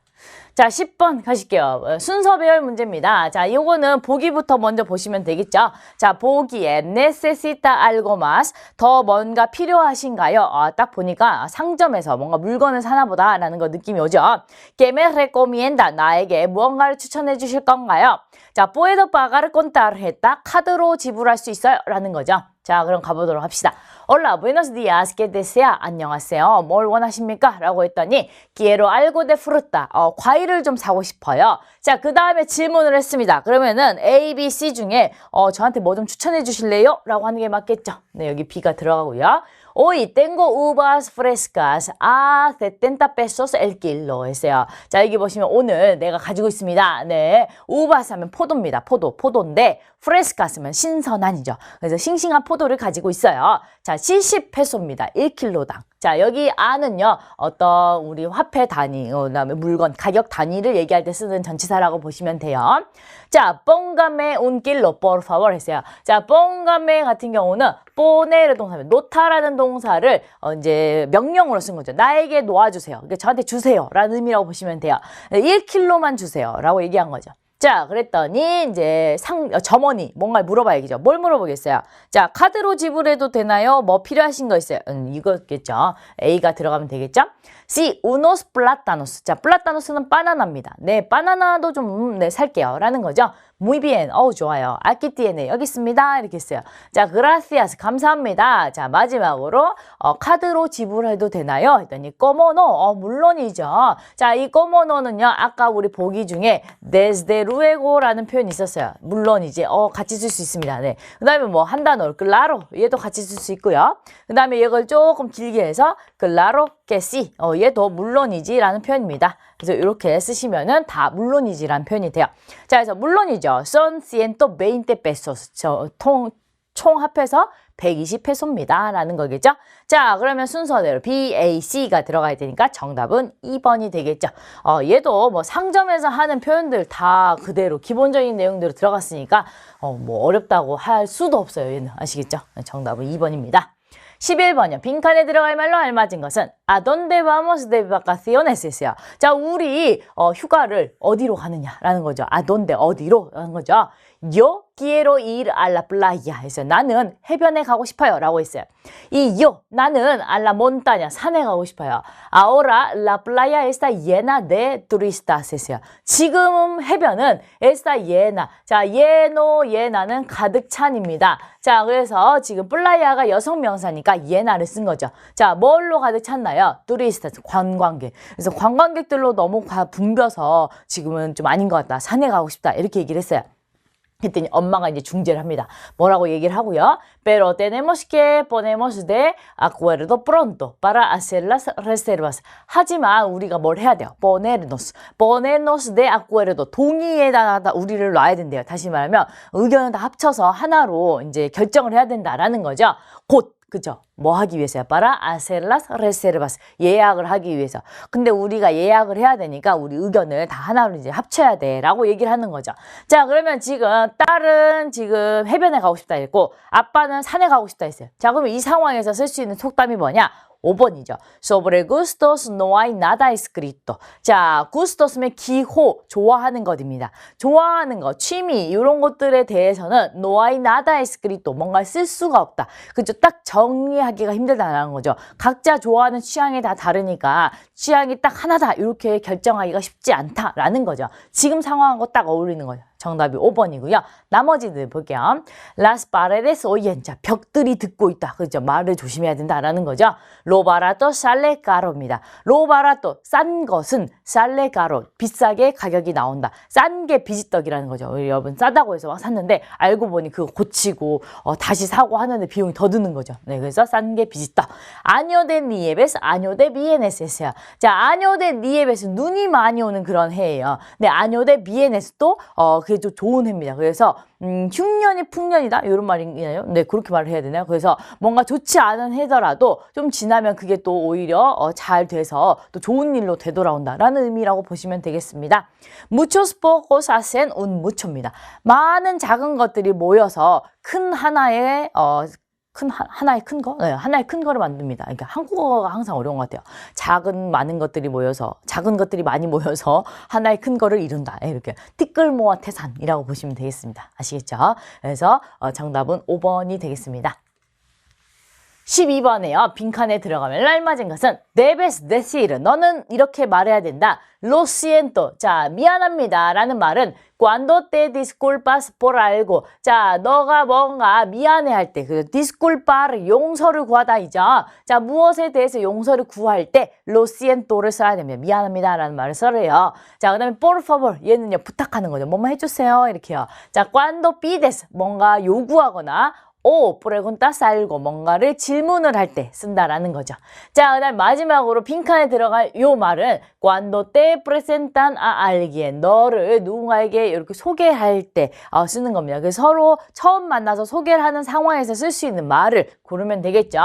자, 10번 가실게요. 순서 배열 문제입니다. 자, 요거는 보기부터 먼저 보시면 되겠죠. 자, 보기에 necesita algo más 더 뭔가 필요하신가요? 딱 보니까 상점에서 뭔가 물건을 사나 보다 라는 거 느낌이 오죠. Que me recomienda 나에게 무언가를 추천해 주실 건가요? 자, puedo pagar con tarjeta 카드로 지불할 수 있어요? 라는 거죠. 자, 그럼 가보도록 합시다. Hola, buenos días, ¿qué desea? 안녕하세요. 뭘 원하십니까? 라고 했더니 quiero algo de fruta. 과일을 좀 사고 싶어요. 자, 그 다음에 질문을 했습니다. 그러면은 A, B, C 중에 저한테 뭐 좀 추천해 주실래요? 라고 하는 게 맞겠죠. 네, 여기 B가 들어가고요. Hoy tengo uvas frescas a 70 pesos el kilo 했어요. 자, 여기 보시면 오늘 내가 가지고 있습니다. 네, uvas 하면 포도입니다. 포도인데 프레스카 쓰면 신선한이죠. 그래서 싱싱한 포도를 가지고 있어요. 자, 70페소입니다. 1kg당. 자, 여기 아는요, 어떤 우리 화폐 단위, 그다음에 물건 가격 단위를 얘기할 때 쓰는 전치사라고 보시면 돼요. 자, póngame un kilo, por favor 했어요. 자, póngame 같은 경우는 poner 동사면 놓다라는 동사를 이제 명령으로 쓴 거죠. 나에게 놓아주세요. 그러니까 저한테 주세요라는 의미라고 보시면 돼요. 1kg만 주세요라고 얘기한 거죠. 자, 그랬더니 이제 점원이 뭔가 물어봐야겠죠. 뭘 물어보겠어요? 자, 카드로 지불해도 되나요? 뭐 필요하신 거 있어요? 이거겠죠. A가 들어가면 되겠죠? C, unos plátanos. 자, 플라타노스는 바나나입니다. 네, 바나나도 좀 네, 살게요. 라는 거죠. Muy bien. 좋아요. Aquí tiene. 여기 있습니다. 이렇게 했어요. 자, gracias. 감사합니다. 자, 마지막으로 카드로 지불해도 되나요? 했더니 cómo no. 물론이죠. 자, 이 cómo no는요. 아까 우리 보기 중에 desde luego라는 표현이 있었어요. 물론이지. 같이 쓸 수 있습니다. 네. 그다음에 뭐 한 단어 claro. 얘도 같이 쓸 수 있고요. 그다음에 이걸 조금 길게 해서 claro que sí. 얘도 물론이지라는 표현입니다. 그래서 이렇게 쓰시면은 다 물론이지라는 표현이 돼요. 자, 그래서 물론이죠. Son 120 pesos. 총 합해서 120페소입니다. 라는 거겠죠. 자, 그러면 순서대로 B, A, C가 들어가야 되니까 정답은 2번이 되겠죠. 얘도 뭐 상점에서 하는 표현들 다 그대로 기본적인 내용대로 들어갔으니까 뭐 어렵다고 할 수도 없어요. 얘는 아시겠죠? 정답은 2번입니다. 11번이요. 빈칸에 들어갈 말로 알맞은 것은 ¿A dónde vamos de vacaciones였어요. 자, 우리 휴가를 어디로 가느냐라는 거죠. ¿A dónde? 어디로? 라는 거죠. Yo quiero ir a la playa 했어요. 나는 해변에 가고 싶어요. 라고 했어요. 이 yo, 나는 a la montaña, 산에 가고 싶어요. Ahora la playa está llena de turistas 했어요. 지금 해변은 está llena. 자, lleno, llena는 가득 찬입니다. 자, 그래서 지금 플라야가 여성 명사니까 llena를 쓴 거죠. 자, 뭘로 가득 찼나요? turistas, 관광객. 그래서 관광객들로 너무 붐벼서 지금은 좀 아닌 것 같다. 산에 가고 싶다. 이렇게 얘기를 했어요. 했더니 엄마가 이제 중재를 합니다. 뭐라고 얘기를 하고요. Pero tenemos que ponernos de acuerdo pronto para hacer las reservas. 하지만 우리가 뭘 해야 돼요? ponernos de acuerdo. 동의에다가 우리를 놔야 된대요. 다시 말하면 의견을 다 합쳐서 하나로 이제 결정을 해야 된다라는 거죠. 곧. 그죠? 뭐 하기 위해서요? Para hacer las reservas. 예약을 하기 위해서. 근데 우리가 예약을 해야 되니까 우리 의견을 다 하나로 이제 합쳐야 돼. 라고 얘기를 하는 거죠. 자, 그러면 지금 딸은 지금 해변에 가고 싶다 했고, 아빠는 산에 가고 싶다 했어요. 자, 그러면 이 상황에서 쓸 수 있는 속담이 뭐냐? 5번이죠. Sobre gustos no hay nada escrito. 자, gustos면 기호, 좋아하는 것입니다. 좋아하는 것, 취미 이런 것들에 대해서는 no hay nada escrito. 뭔가 쓸 수가 없다. 그죠? 딱 정리하기가 힘들다는 거죠. 각자 좋아하는 취향이 다 다르니까 취향이 딱 하나다 이렇게 결정하기가 쉽지 않다라는 거죠. 지금 상황하고 딱 어울리는 거죠. 정답이 5번이고요. 나머지들 볼게요. Las paredes oyen. 자, 벽들이 듣고 있다. 그죠? 말을 조심해야 된다라는 거죠. Lo barato sale caro입니다. Lo barato, 싼 것은 sale caro, 비싸게 가격이 나온다. 싼 게 비지떡이라는 거죠. 여러분 싸다고 해서 막 샀는데 알고 보니 그거 고치고 다시 사고 하는데 비용이 더 드는 거죠. 네, 그래서 싼 게 비지떡. Año de nieves, año de bieneses요. 자, año de nieves은 눈이 많이 오는 그런 해예요. 네, año de bienes도 그게 좀 좋은 해입니다. 그래서 흉년이 풍년이다 이런 말이나요? 네, 그렇게 말을 해야 되나요? 그래서 뭔가 좋지 않은 해더라도 좀 지나면 그게 또 오히려 잘 돼서 또 좋은 일로 되돌아온다라는 의미라고 보시면 되겠습니다. Muchos pocos hacen un mucho입니다. 많은 작은 것들이 모여서 큰 하나의 하나의 큰 거? 네, 하나의 큰 거를 만듭니다. 그러니까 한국어가 항상 어려운 것 같아요. 작은 것들이 많이 모여서 하나의 큰 거를 이룬다. 이렇게 티끌모아 태산이라고 보시면 되겠습니다. 아시겠죠? 그래서 정답은 5번이 되겠습니다. 12번에요. 빈칸에 들어가면 알맞은 것은 debes decir. 너는 이렇게 말해야 된다. Lo siento. 자, 미안합니다. 라는 말은 cuando te disculpas por algo. 자, 너가 뭔가 미안해할 때, 그 disculpar, 용서를 구하다이죠. 자, 무엇에 대해서 용서를 구할 때 lo siento를 써야 됩니다. 미안합니다. 라는 말을 써래요. 자, 그 다음에 por favor. 얘는요, 부탁하는 거죠. 뭐뭐 해주세요. 이렇게요. 자, cuando pides. 뭔가 요구하거나 o preguntas algo 뭔가를 질문을 할 때 쓴다라는 거죠. 자, 그다음 마지막으로 빈칸에 들어갈 요 말은 cuando te presentan a alguien 너를 누군가에게 이렇게 소개할 때 쓰는 겁니다. 그래서 서로 처음 만나서 소개를 하는 상황에서 쓸 수 있는 말을 고르면 되겠죠.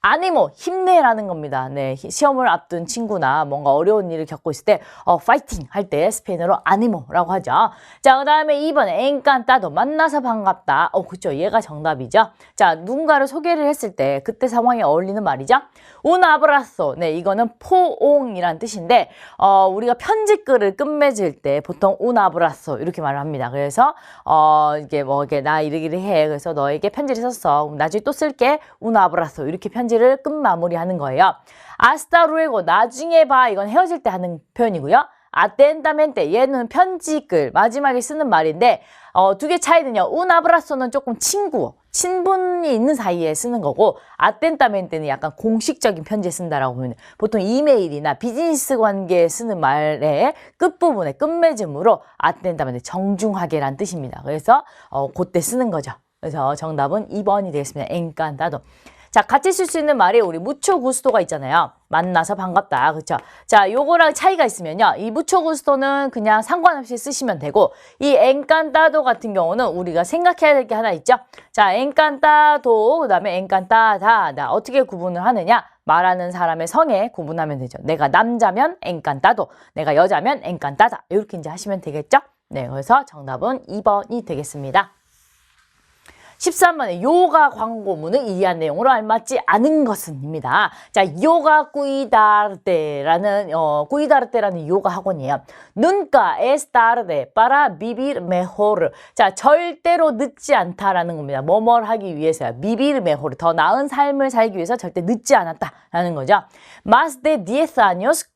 아니모 힘내라는 겁니다. 네, 시험을 앞둔 친구나 뭔가 어려운 일을 겪고 있을 때 파이팅 할 때 스페인어로 아니모라고 하죠. 자, 그다음에 2번 엔칸타도 만나서 반갑다. 그렇죠. 얘가 정답이죠. 자, 누군가를 소개를 했을 때 그때 상황에 어울리는 말이죠. Un abrazo. 네, 이거는 포옹이란 뜻인데 우리가 편지글을 끝맺을 때 보통 un abrazo 이렇게 말을 합니다. 그래서 이게 뭐 이게 나 이러기를 해. 그래서 너에게 편지를 썼어. 나중에 또 쓸게. un abrazo 이렇게 편지를 끝 마무리하는 거예요. hasta luego 나중에 봐. 이건 헤어질 때 하는 표현이고요. atentamente 얘는 편지글 마지막에 쓰는 말인데 두 개 차이는요. un abrazo는 조금 친분이 있는 사이에 쓰는 거고 atentamente는 약간 공식적인 편지에 쓴다라고 보면 보통 이메일이나 비즈니스 관계에 쓰는 말의 끝부분에 끝맺음으로 atentamente 정중하게란 뜻입니다. 그래서 그때 쓰는 거죠. 그래서 정답은 2번이 되겠습니다. encantado. 자, 같이 쓸 수 있는 말이 우리 무초 구스토가 있잖아요. 만나서 반갑다. 그렇죠? 자, 요거랑 차이가 있으면요. 이 무초 구스토는 그냥 상관없이 쓰시면 되고 이 엔칸타도 같은 경우는 우리가 생각해야 될 게 하나 있죠. 자, 엔칸타도 그다음에 엔칸타다. 어떻게 구분을 하느냐? 말하는 사람의 성에 구분하면 되죠. 내가 남자면 엔칸타도, 내가 여자면 엔칸타다. 이렇게 이제 하시면 되겠죠? 네, 그래서 정답은 2번이 되겠습니다. 13번에 요가 광고문은 이해한 내용으로 알맞지 않은 것은입니다. 자, 요가 cuidarte cuidarte라는 요가 학원이에요. Nunca es tarde para vivir mejor. 자, 절대로 늦지 않다라는 겁니다. 뭐뭘 하기 위해서요. vivir mejor. 더 나은 삶을 살기 위해서 절대 늦지 않았다라는 거죠. Más de 10 años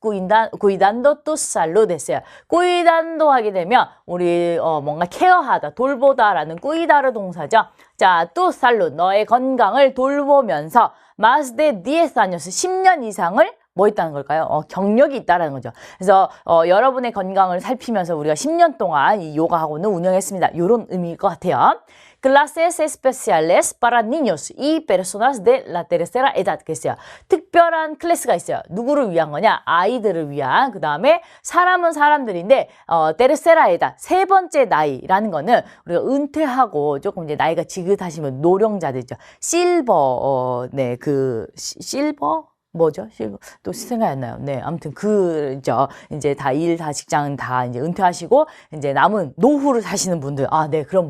cuidando tu salud 했어요. cuidando 하게 되면 우리 뭔가 케어하다, 돌보다라는 cuida르 동사죠. 자, tu salud 너의 건강을 돌보면서 más de 10 años 10년 이상을 뭐 있다는 걸까요? 경력이 있다라는 거죠. 그래서 여러분의 건강을 살피면서 우리가 10년 동안 이 요가 학원을 운영했습니다. 이런 의미일 것 같아요. Clases especiales para niños y personas de la tercera edad. 그랬어요. 특별한 클래스가 있어요. 누구를 위한 거냐? 아이들을 위한. 그 다음에 사람은 사람들인데 tercera edad, 세 번째 나이라는 거는 우리가 은퇴하고 조금 이제 나이가 지긋하시면 노령자들이죠. 실버, 네, 실버? 뭐죠? 또 생각이 안 나요. 네, 아무튼 이제 다 일, 다 직장 다 이제 은퇴하시고 이제 남은 노후를 사시는 분들, 네, 그런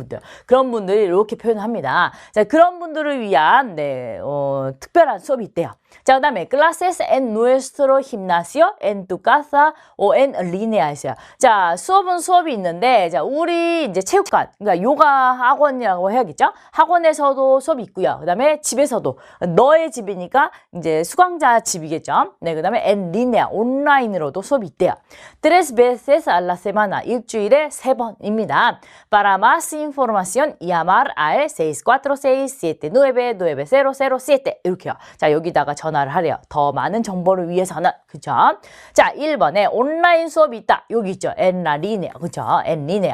분들이 이렇게 표현합니다. 자, 그런 분들을 위한 특별한 수업이 있대요. 자, 그다음에 clases en nuestro gimnasio, en tu casa o en línea 했어요. 자, 수업이 있는데, 자, 우리 이제 체육관, 그러니까 요가 학원이라고 해야겠죠? 학원에서도 수업이 있고요. 그다음에 집에서도 너의 집이니까 이제 수강자 집이겠죠? 네, 그다음에 en línea 온라인으로도 수업이 있대요. Tres veces a la semana 일주일에 3번입니다. Para más información llamar al 646-799-9007 이렇게요. 자, 여기다가 전화를 하래요. 더 많은 정보를 위해서는. 그죠? 자, 1번에 온라인 수업이 있다. 여기 있죠. en la línea. 그죠? en línea.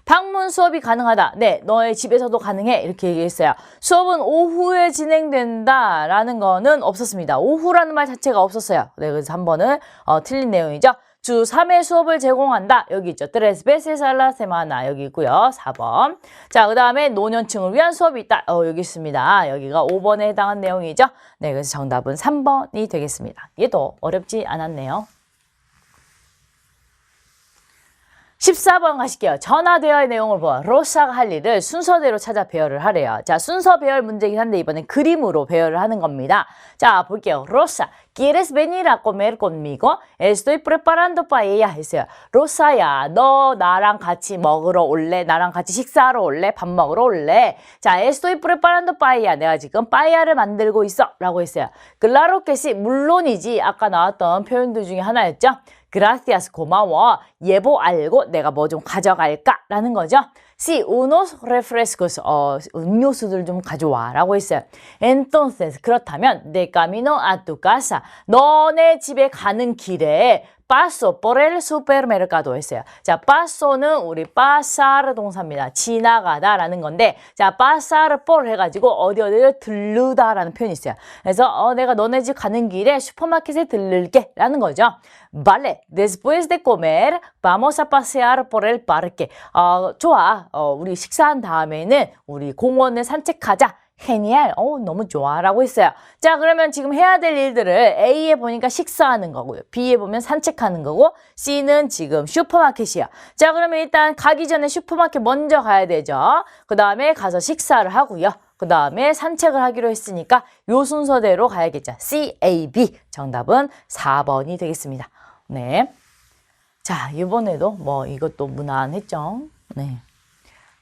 방문 수업이 가능하다. 네, 너의 집에서도 가능해. 이렇게 얘기했어요. 수업은 오후에 진행된다라는 거는 없었습니다. 오후라는 말 자체가 없었어요. 네, 그래서 3번은 틀린 내용이죠. 주 3회 수업을 제공한다. 여기 있죠. Tres veces a la semana. 여기 있고요. 4번. 자, 그 다음에 노년층을 위한 수업이 있다. 여기 있습니다. 여기가 5번에 해당한 내용이죠. 네, 그래서 정답은 3번이 되겠습니다. 얘도 어렵지 않았네요. 14번 가실게요. 전화 대화의 내용을 보아 로사가 할 일을 순서대로 찾아 배열을 하래요. 자, 순서 배열 문제긴 한데 이번엔 그림으로 배열을 하는 겁니다. 자, 볼게요. 로사, ¿quieres venir a comer conmigo? Estoy preparando paella 했어요. 로사야, 너 나랑 같이 먹으러 올래? 나랑 같이 식사하러 올래? 밥 먹으러 올래? 자, estoy preparando paella. 내가 지금 빠이야를 만들고 있어. 라고 했어요. Claro que sí. 물론이지. 아까 나왔던 표현들 중에 하나였죠. Gracias, 고마워. 예보 알고 내가 뭐 좀 가져갈까? 라는 거죠. Sí, unos refrescos, 음료수들 좀 가져와. 라고 했어요. Entonces, 그렇다면, de camino a tu casa. 너네 집에 가는 길에 paso por el supermercado 했어요. 자, paso는 우리 pasar 동사입니다. 지나가다라는 건데, 자, pasar por 해가지고 어디를 들르다라는 표현이 있어요. 그래서 내가 너네 집 가는 길에 슈퍼마켓에 들를게 라는 거죠. Vale, después de comer, vamos a pasear por el parque. 좋아. 우리 식사한 다음에는 우리 공원을 산책하자. genial. 너무 좋아. 라고 했어요. 자, 그러면 지금 해야 될 일들을 A에 보니까 식사하는 거고요. B에 보면 산책하는 거고, C는 지금 슈퍼마켓이야. 자, 그러면 일단 가기 전에 슈퍼마켓 먼저 가야 되죠. 그 다음에 가서 식사를 하고요. 그 다음에 산책을 하기로 했으니까 요 순서대로 가야겠죠. C, A, B. 정답은 4번이 되겠습니다. 네. 자, 이번에도 뭐 이것도 무난했죠. 네.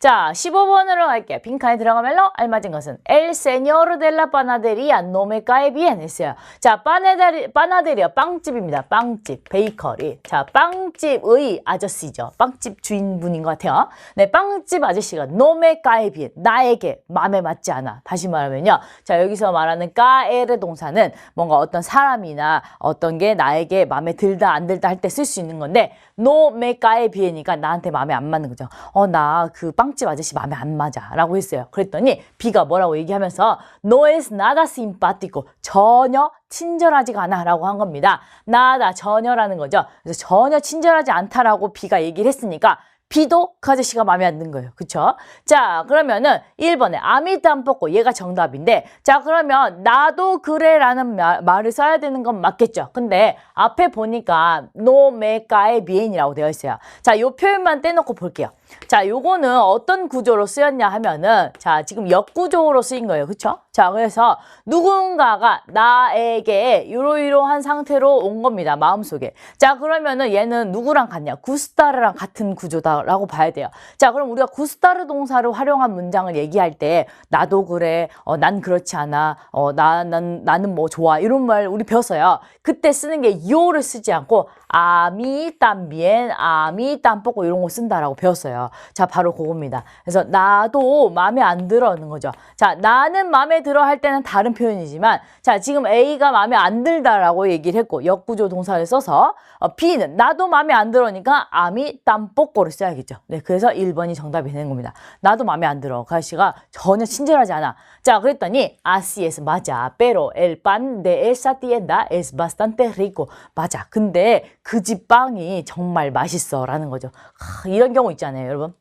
자, 15번으로 갈게요. 빈칸에 들어가면요. 알맞은 것은 El señor de la panadería no me cae bien 했어요. 자, 파나데리아 빵집입니다. 빵집, 베이커리. 자, 빵집의 아저씨죠. 빵집 주인분인 것 같아요. 네, 빵집 아저씨가 no me cae bien. 나에게 마음에 맞지 않아. 다시 말하면요. 자, 여기서 말하는 caer 동사는 뭔가 어떤 사람이나 어떤 게 나에게 마음에 들다 안 들다 할 때 쓸 수 있는 건데 no me cae bien이니까 나한테 마음에 안 맞는 거죠. 나 그 빵집 아저씨 마음에 안 맞아 라고 했어요. 그랬더니 B가 뭐라고 얘기하면서 No es nada simpático. 전혀 친절하지가 않아 라고 한 겁니다. nada 전혀라는 거죠. 그래서 전혀 친절하지 않다라고 B가 얘기를 했으니까 B도 그 아저씨가 마음에 안 든 거예요. 그쵸? 자, 그러면은 1번에 아미도 안 뽑고 얘가 정답인데, 자, 그러면 나도 그래 라는 말을 써야 되는 건 맞겠죠? 근데 앞에 보니까 no me cae bien이라고 되어 있어요. 자, 요 표현만 떼놓고 볼게요. 자, 요거는 어떤 구조로 쓰였냐 하면은, 자, 지금 역구조로 쓰인 거예요. 그쵸? 자, 그래서 누군가가 나에게 이러이러한 상태로 온 겁니다. 마음속에. 자, 그러면은 얘는 누구랑 같냐? 구스타르랑 같은 구조다라고 봐야 돼요. 자, 그럼 우리가 구스타르 동사를 활용한 문장을 얘기할 때 나도 그래, 난 그렇지 않아, 나는 뭐 좋아 이런 말 우리 배웠어요. 그때 쓰는 게 요를 쓰지 않고 아미 también, 아미 tampoco 이런 거 쓴다라고 배웠어요. 자, 바로 그겁니다. 그래서 나도 마음에 안 들어는 거죠. 자, 나는 마음에 들어 할 때는 다른 표현이지만, 자, 지금 A가 마음에 안 들다라고 얘기를 했고 역구조 동사를 써서 B는 나도 마음에 안 들으니까 아미 tampoco를 써야겠죠. 네, 그래서 1번이 정답이 되는 겁니다. 나도 마음에 안 들어. 그 아저씨가 전혀 친절하지 않아. 자, 그랬더니 así es, 맞아. Pero el pan de esa tienda es bastante rico. 맞아. 근데 그 집 빵이 정말 맛있어 라는 거죠. 이런 경우 있잖아요, 여러분.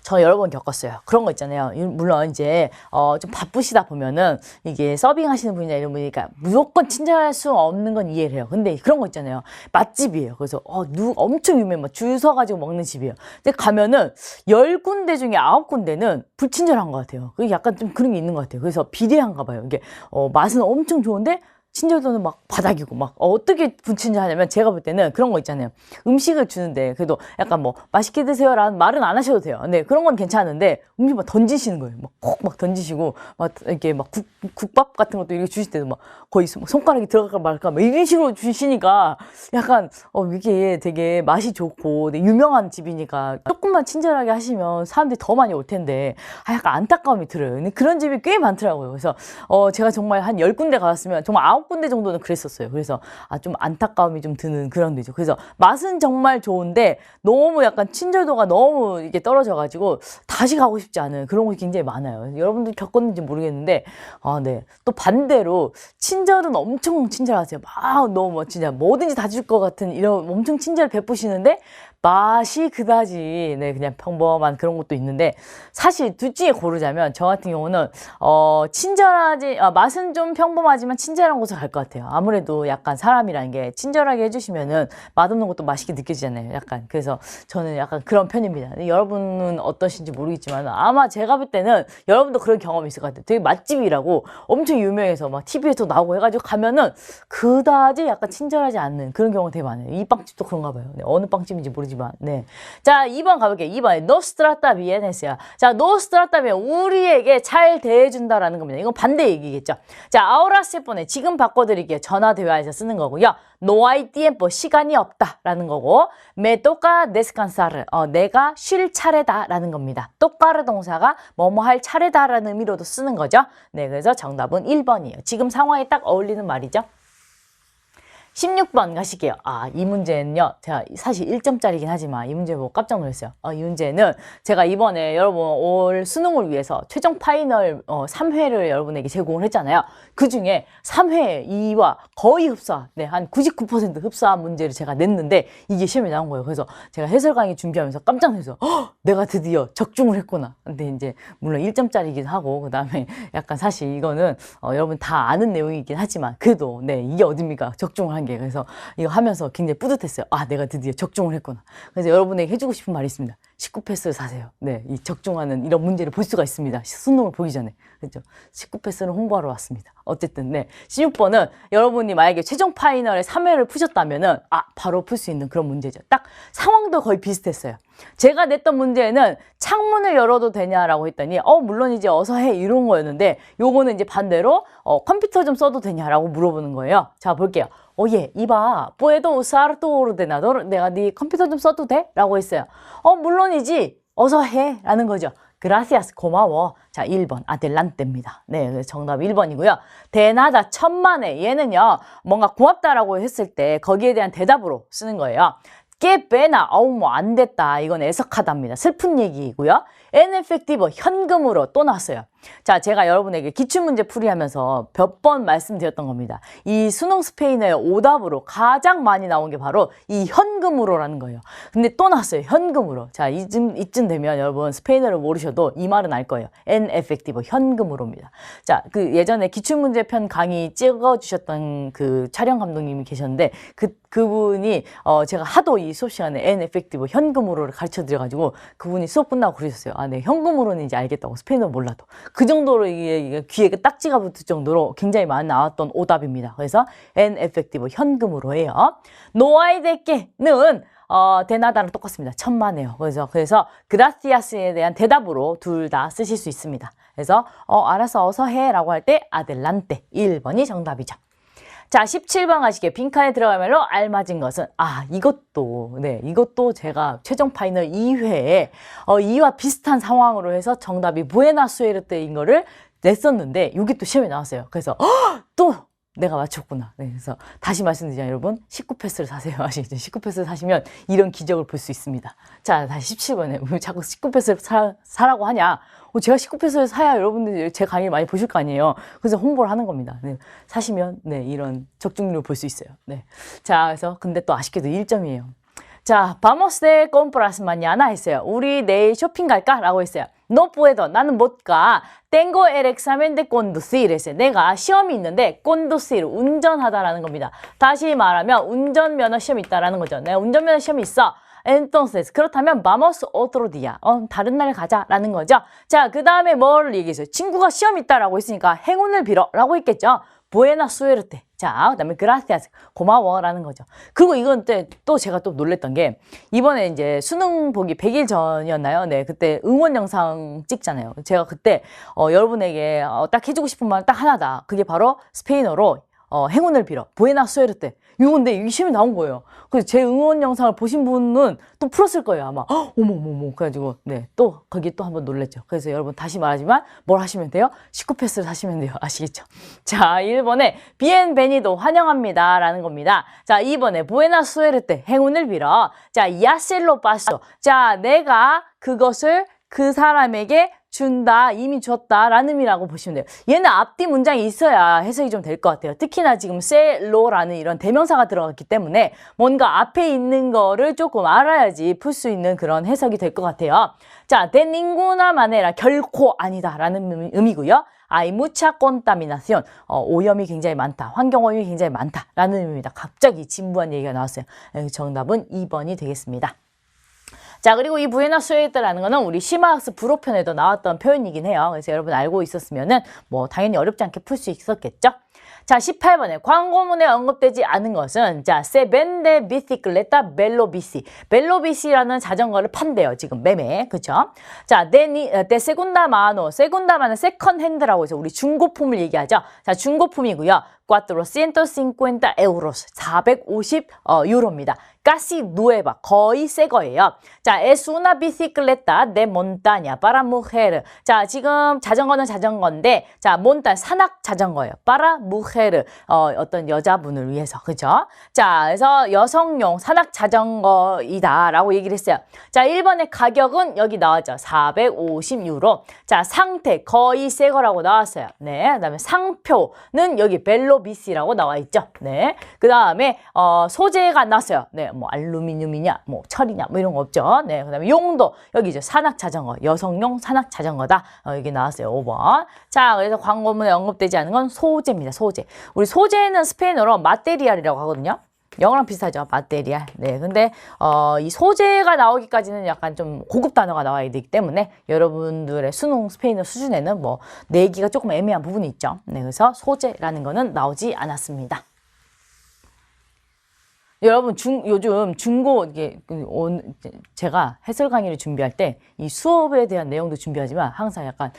저 여러 번 겪었어요. 그런 거 있잖아요. 물론 이제 좀 바쁘시다 보면은 이게 서빙 하시는 분이나 이런 분이니까 무조건 친절할 수 없는 건 이해를 해요. 근데 그런 거 있잖아요. 맛집이에요. 그래서 엄청 유명해. 막 줄 서가지고 먹는 집이에요. 근데 가면은 10군데 중에 9군데는 불친절한 것 같아요. 그게 약간 좀 그런 게 있는 것 같아요. 그래서 비례한가 봐요. 이게 맛은 엄청 좋은데 친절도는 막 바닥이고 막 어떻게 불친절하냐면 제가 볼 때는 그런 거 있잖아요. 음식을 주는데 그래도 약간 뭐 맛있게 드세요라는 말은 안 하셔도 돼요. 근데 그런 건 괜찮은데 음식 막 던지시는 거예요. 막 콕 막 던지시고 막 이렇게 막 국밥 같은 것도 이렇게 주실 때도 막 거의 손가락이 들어갈까 말까 막 이런 식으로 주시니까 약간 이게 되게 맛이 좋고 유명한 집이니까 조금만 친절하게 하시면 사람들이 더 많이 올 텐데 약간 안타까움이 들어요. 근데 그런 집이 꽤 많더라고요. 그래서 제가 정말 한 10군데 가봤으면 정말 9군데 정도는 그랬었어요. 그래서 좀 안타까움이 좀 드는 그런 데죠. 그래서 맛은 정말 좋은데 너무 약간 친절도가 너무 이게 떨어져가지고 다시 가고 싶지 않은 그런 곳이 굉장히 많아요. 여러분들 겪었는지 모르겠는데 네. 또 반대로 친절은 엄청 친절하세요. 막 너무 진짜 뭐든지 다 줄 것 같은 이런 엄청 친절 베푸시는데 맛이 그다지 그냥 평범한 그런 것도 있는데 사실 둘 중에 고르자면 저 같은 경우는 맛은 좀 평범하지만 친절한 곳을 갈 것 같아요. 아무래도 약간 사람이라는 게 친절하게 해주시면은 맛없는 것도 맛있게 느껴지잖아요. 약간 그래서 저는 약간 그런 편입니다. 여러분은 어떠신지 모르겠지만 아마 제가 볼 때는 여러분도 그런 경험이 있을 것 같아요. 되게 맛집이라고 엄청 유명해서 막 TV에서 나오고 해가지고 가면은 그다지 약간 친절하지 않는 그런 경우가 되게 많아요. 이 빵집도 그런가 봐요. 어느 빵집인지 모르겠지만 네. 자, 2번 가볼게요. 2번에 노스트라타 비에네스야. 자, 노스트라타 비엔 우리에게 잘 대해준다라는 겁니다. 이건 반대 얘기겠죠. 자, 아우라 세폰에 지금 바꿔드릴게요. 전화 대화에서 쓰는 거고요. No hay tiempo, 시간이 없다라는 거고, me toca descansar, 내가 쉴 차례다라는 겁니다. tocar 동사가 뭐뭐 할 차례다라는 의미로도 쓰는 거죠. 네, 그래서 정답은 1번이에요. 지금 상황에 딱 어울리는 말이죠. 16번 가실게요. 이 문제는요. 제가 사실 1점짜리긴 하지만 이 문제 보고 깜짝 놀랐어요. 이 문제는 제가 이번에 여러분 올 수능을 위해서 최종 파이널 3회를 여러분에게 제공을 했잖아요. 그 중에 3회 2와 거의 흡사, 한 99% 흡사한 문제를 제가 냈는데 이게 시험에 나온 거예요. 그래서 제가 해설 강의 준비하면서 깜짝 놀라서 내가 드디어 적중을 했구나. 근데 이제 물론 1점짜리긴 하고 그 다음에 약간 사실 이거는 여러분 다 아는 내용이긴 하지만 그래도 이게 어딥니까? 적중을 한 게. 그래서 이거 하면서 굉장히 뿌듯했어요. 내가 드디어 적중을 했구나. 그래서 여러분에게 해주고 싶은 말이 있습니다. 19패스를 사세요. 이 적중하는 이런 문제를 볼 수가 있습니다. 수능을 보기 전에. 그렇죠? 19패스를 홍보하러 왔습니다. 어쨌든 16번은 여러분이 만약에 최종 파이널에 3회를 푸셨다면은 바로 풀 수 있는 그런 문제죠. 딱 상황도 거의 비슷했어요. 제가 냈던 문제는 창문을 열어도 되냐라고 했더니 물론 이제 어서 해 이런 거였는데 요거는 이제 반대로 컴퓨터 좀 써도 되냐라고 물어보는 거예요. 자, 볼게요. 예, 이봐, puedo usar tu ordenador? 내가 네 컴퓨터 좀 써도 돼? 라고 했어요. 물론이지. 어서 해. 라는 거죠. Gracias, 고마워. 자, 1번, adelante입니다. 그래서 정답 1번이고요. de nada, 천만에. 얘는요, 뭔가 고맙다라고 했을 때 거기에 대한 대답으로 쓰는 거예요. que pena, 뭐 안 됐다. 이건 애석하답니다. 슬픈 얘기이고요. en efectivo, 현금으로 또 나왔어요. 자, 제가 여러분에게 기출문제 풀이하면서 몇 번 말씀드렸던 겁니다. 이 수능 스페인어의 오답으로 가장 많이 나온 게 바로 이 현금으로라는 거예요. 근데 또 나왔어요. 현금으로. 자, 이쯤 되면 여러분 스페인어를 모르셔도 이 말은 알 거예요. en efectivo, 현금으로입니다. 자, 그 예전에 기출문제 편 강의 찍어주셨던 그 촬영 감독님이 계셨는데 그분이 제가 하도 이 수업 시간에 en efectivo, 현금으로를 가르쳐 드려가지고 그분이 수업 끝나고 그러셨어요. 네, 현금으로는 이제 알겠다고. 스페인어 몰라도. 그 정도로 이게 귀에 딱지가 붙을 정도로 굉장히 많이 나왔던 오답입니다. 그래서 en efectivo, 현금으로 해요. no hay de que는 de nada랑 똑같습니다. 천만에요. 그래서 gracias에 대한 대답으로 둘 다 쓰실 수 있습니다. 그래서 알아서 어서 해 라고 할 때 adelante 1번이 정답이죠. 자, 17번 가시게 빈칸에 들어가면로 알맞은 것은 이것도 제가 최종 파이널 2회에 이와 비슷한 상황으로 해서 정답이 부에나수에르테인 거를 냈었는데 이게 또 시험에 나왔어요. 그래서 또 내가 맞췄구나. 그래서 다시 말씀드리자면 여러분 19패스를 사세요. 아시겠죠? 19패스를 사시면 이런 기적을 볼 수 있습니다. 자, 다시 17번에 왜 자꾸 19패스를 사라고 하냐? 제가 19패스를 사야 여러분들이 제 강의를 많이 보실 거 아니에요. 그래서 홍보를 하는 겁니다. 사시면 이런 적중률을 볼 수 있어요. 자, 그래서 근데 또 아쉽게도 1점이에요. 자, vamos de compras mañana 했어요. 우리 내일 쇼핑 갈까? 라고 했어요. No puedo. 나는 못 가. Tengo el examen de conducir 했어요. 내가 시험이 있는데 conducir, 운전하다라는 겁니다. 다시 말하면 운전면허 시험이 있다라는 거죠. 내가 운전면허 시험이 있어. Entonces, 그렇다면 vamos otro día. 다른 날 가자라는 거죠. 자, 그 다음에 뭘 얘기했어요? 친구가 시험 있다라고 했으니까 행운을 빌어라고 했겠죠. Buena suerte. 자, 그 다음에 gracias. 고마워라는 거죠. 그리고 이건 또 제가 또 놀랬던 게 이번에 이제 수능 보기 100일 전이었나요? 그때 응원 영상 찍잖아요. 제가 그때 여러분에게 딱 해주고 싶은 말 딱 하나다. 그게 바로 스페인어로 행운을 빌어. 부에나 수에르테. 이건데 이 시험이 나온 거예요. 그래서 제 응원 영상을 보신 분은 또 풀었을 거예요. 아마. 어머머머. 그래가지고 또 거기 또 한번 놀랬죠. 그래서 여러분 다시 말하지만 뭘 하시면 돼요? 19패스를 하시면 돼요. 아시겠죠? 자, 1번에 비엔베니도 환영합니다. 라는 겁니다. 자, 2번에 부에나 수에르테. 행운을 빌어. 자, 야셀로 파소. 자, 내가 그것을 그 사람에게 준다, 이미 줬다라는 의미라고 보시면 돼요. 얘는 앞뒤 문장이 있어야 해석이 좀 될 것 같아요. 특히나 지금 셀로라는 이런 대명사가 들어갔기 때문에 뭔가 앞에 있는 거를 조금 알아야지 풀 수 있는 그런 해석이 될 것 같아요. 자, de ninguna manera, 결코 아니다라는 의미고요. hay mucha contaminación, 오염이 굉장히 많다, 환경오염이 굉장히 많다라는 의미입니다. 갑자기 진부한 얘기가 나왔어요. 정답은 2번이 되겠습니다. 자, 그리고 이 부에나수에르테라는 거는 우리 심화학습 불호편에도 나왔던 표현이긴 해요. 그래서 여러분 알고 있었으면은 뭐 당연히 어렵지 않게 풀 수 있었겠죠? 자, 18번에 광고문에 언급되지 않은 것은 자, se vende bicicleta Velobici. 벨로비시라는 자전거를 판대요. 지금 매매. 그죠? 자, de segunda mano. segunda mano 세컨 핸드라고 해서 우리 중고품을 얘기하죠. 자, 중고품이고요. 450 euros. 450 유로입니다. casi nueva, 거의 새 거예요. 자, es una bicicleta de montaña para mujer. 자, 지금 자전거는 자전거인데, 자, 몬탄 산악 자전거예요. para mujer, 어떤 여자분을 위해서, 그죠? 자, 그래서 여성용 산악 자전거이다라고 얘기를 했어요. 자, 1번의 가격은 여기 나왔죠. 450 유로. 자, 상태 거의 새 거라고 나왔어요. 네, 그다음에 상표는 여기 벨로비시라고 나와 있죠. 네, 그다음에 소재가 안 나왔어요. 네. 뭐 알루미늄이냐, 뭐 철이냐, 뭐 이런 거 없죠. 네, 그다음에 용도 여기죠. 산악 자전거, 여성용 산악 자전거다. 여기 나왔어요. 5번. 자, 그래서 광고문에 언급되지 않은 건 소재입니다. 소재. 우리 소재는 스페인어로 마테리알이라고 하거든요. 영어랑 비슷하죠. 마테리알. 네, 근데 이 소재가 나오기까지는 약간 좀 고급 단어가 나와야 되기 때문에 여러분들의 수능 스페인어 수준에는 뭐 내기가 조금 애매한 부분이 있죠. 네, 그래서 소재라는 거는 나오지 않았습니다. 여러분 요즘 중고 제가 해설 강의를 준비할 때 이 수업에 대한 내용도 준비하지만 항상 약간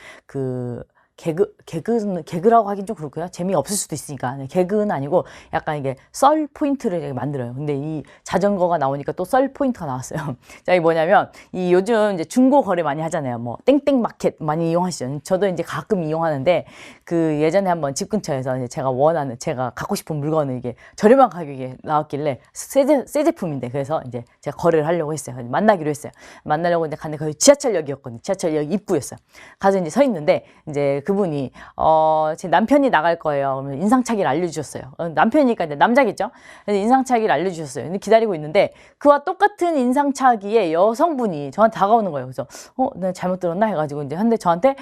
개그라고 하긴 좀 그렇고요. 재미없을 수도 있으니까. 네, 개그는 아니고 약간 이게 썰 포인트를 만들어요. 근데 이 자전거가 나오니까 또 썰 포인트가 나왔어요. 자, 이게 뭐냐면 이 요즘 이제 중고 거래 많이 하잖아요. 뭐 땡땡 마켓 많이 이용하시죠. 저도 이제 가끔 이용하는데 그 예전에 한번 집 근처에서 이제 제가 갖고 싶은 물건을 이게 저렴한 가격에 나왔길래 새 제품인데 그래서 이제 제가 거래를 하려고 했어요. 만나기로 했어요. 만나려고 이제 갔는데 거기 지하철역이었거든요. 지하철역 입구였어요. 가서 이제 서 있는데 이제 그분이 제 남편이 나갈 거예요. 그러면 인상착의를 알려주셨어요. 남편이니까 이제 남자겠죠. 인상착의를 알려주셨어요. 근데 기다리고 있는데 그와 똑같은 인상착의의 여성분이 저한테 다가오는 거예요. 그래서 내가 잘못 들었나 해가지고 이제 근데 저한테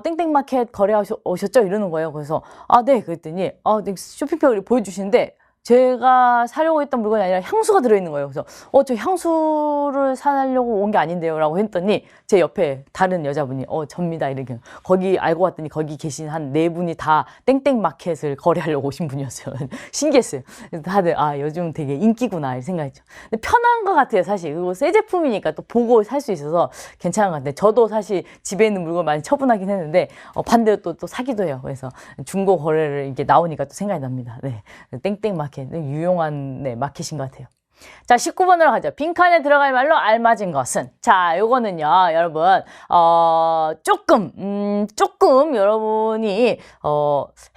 땡땡마켓 거래하셨죠? 이러는 거예요. 그래서 네 그랬더니 쇼핑백을 보여주시는데 제가 사려고 했던 물건이 아니라 향수가 들어있는 거예요. 그래서 저 향수를 사려고 온 게 아닌데요 라고 했더니 제 옆에 다른 여자분이 접니다 이렇게 거기 알고 봤더니 거기 계신 한 네 분이 다 땡땡마켓을 거래하려고 오신 분이었어요. 신기했어요. 다들 요즘 되게 인기구나 이 생각했죠. 근데 편한 것 같아요 사실. 그리고 새 제품이니까 또 보고 살 수 있어서 괜찮은 것 같아요. 저도 사실 집에 있는 물건 많이 처분하긴 했는데 반대로 또 사기도 해요. 그래서 중고 거래를 이게 나오니까 또 생각이 납니다. 네, 땡땡마켓 유용한 마켓인 것 같아요. 자, 19번으로 가죠. 빈칸에 들어갈 말로 알맞은 것은. 자, 요거는요, 여러분, 조금 여러분이,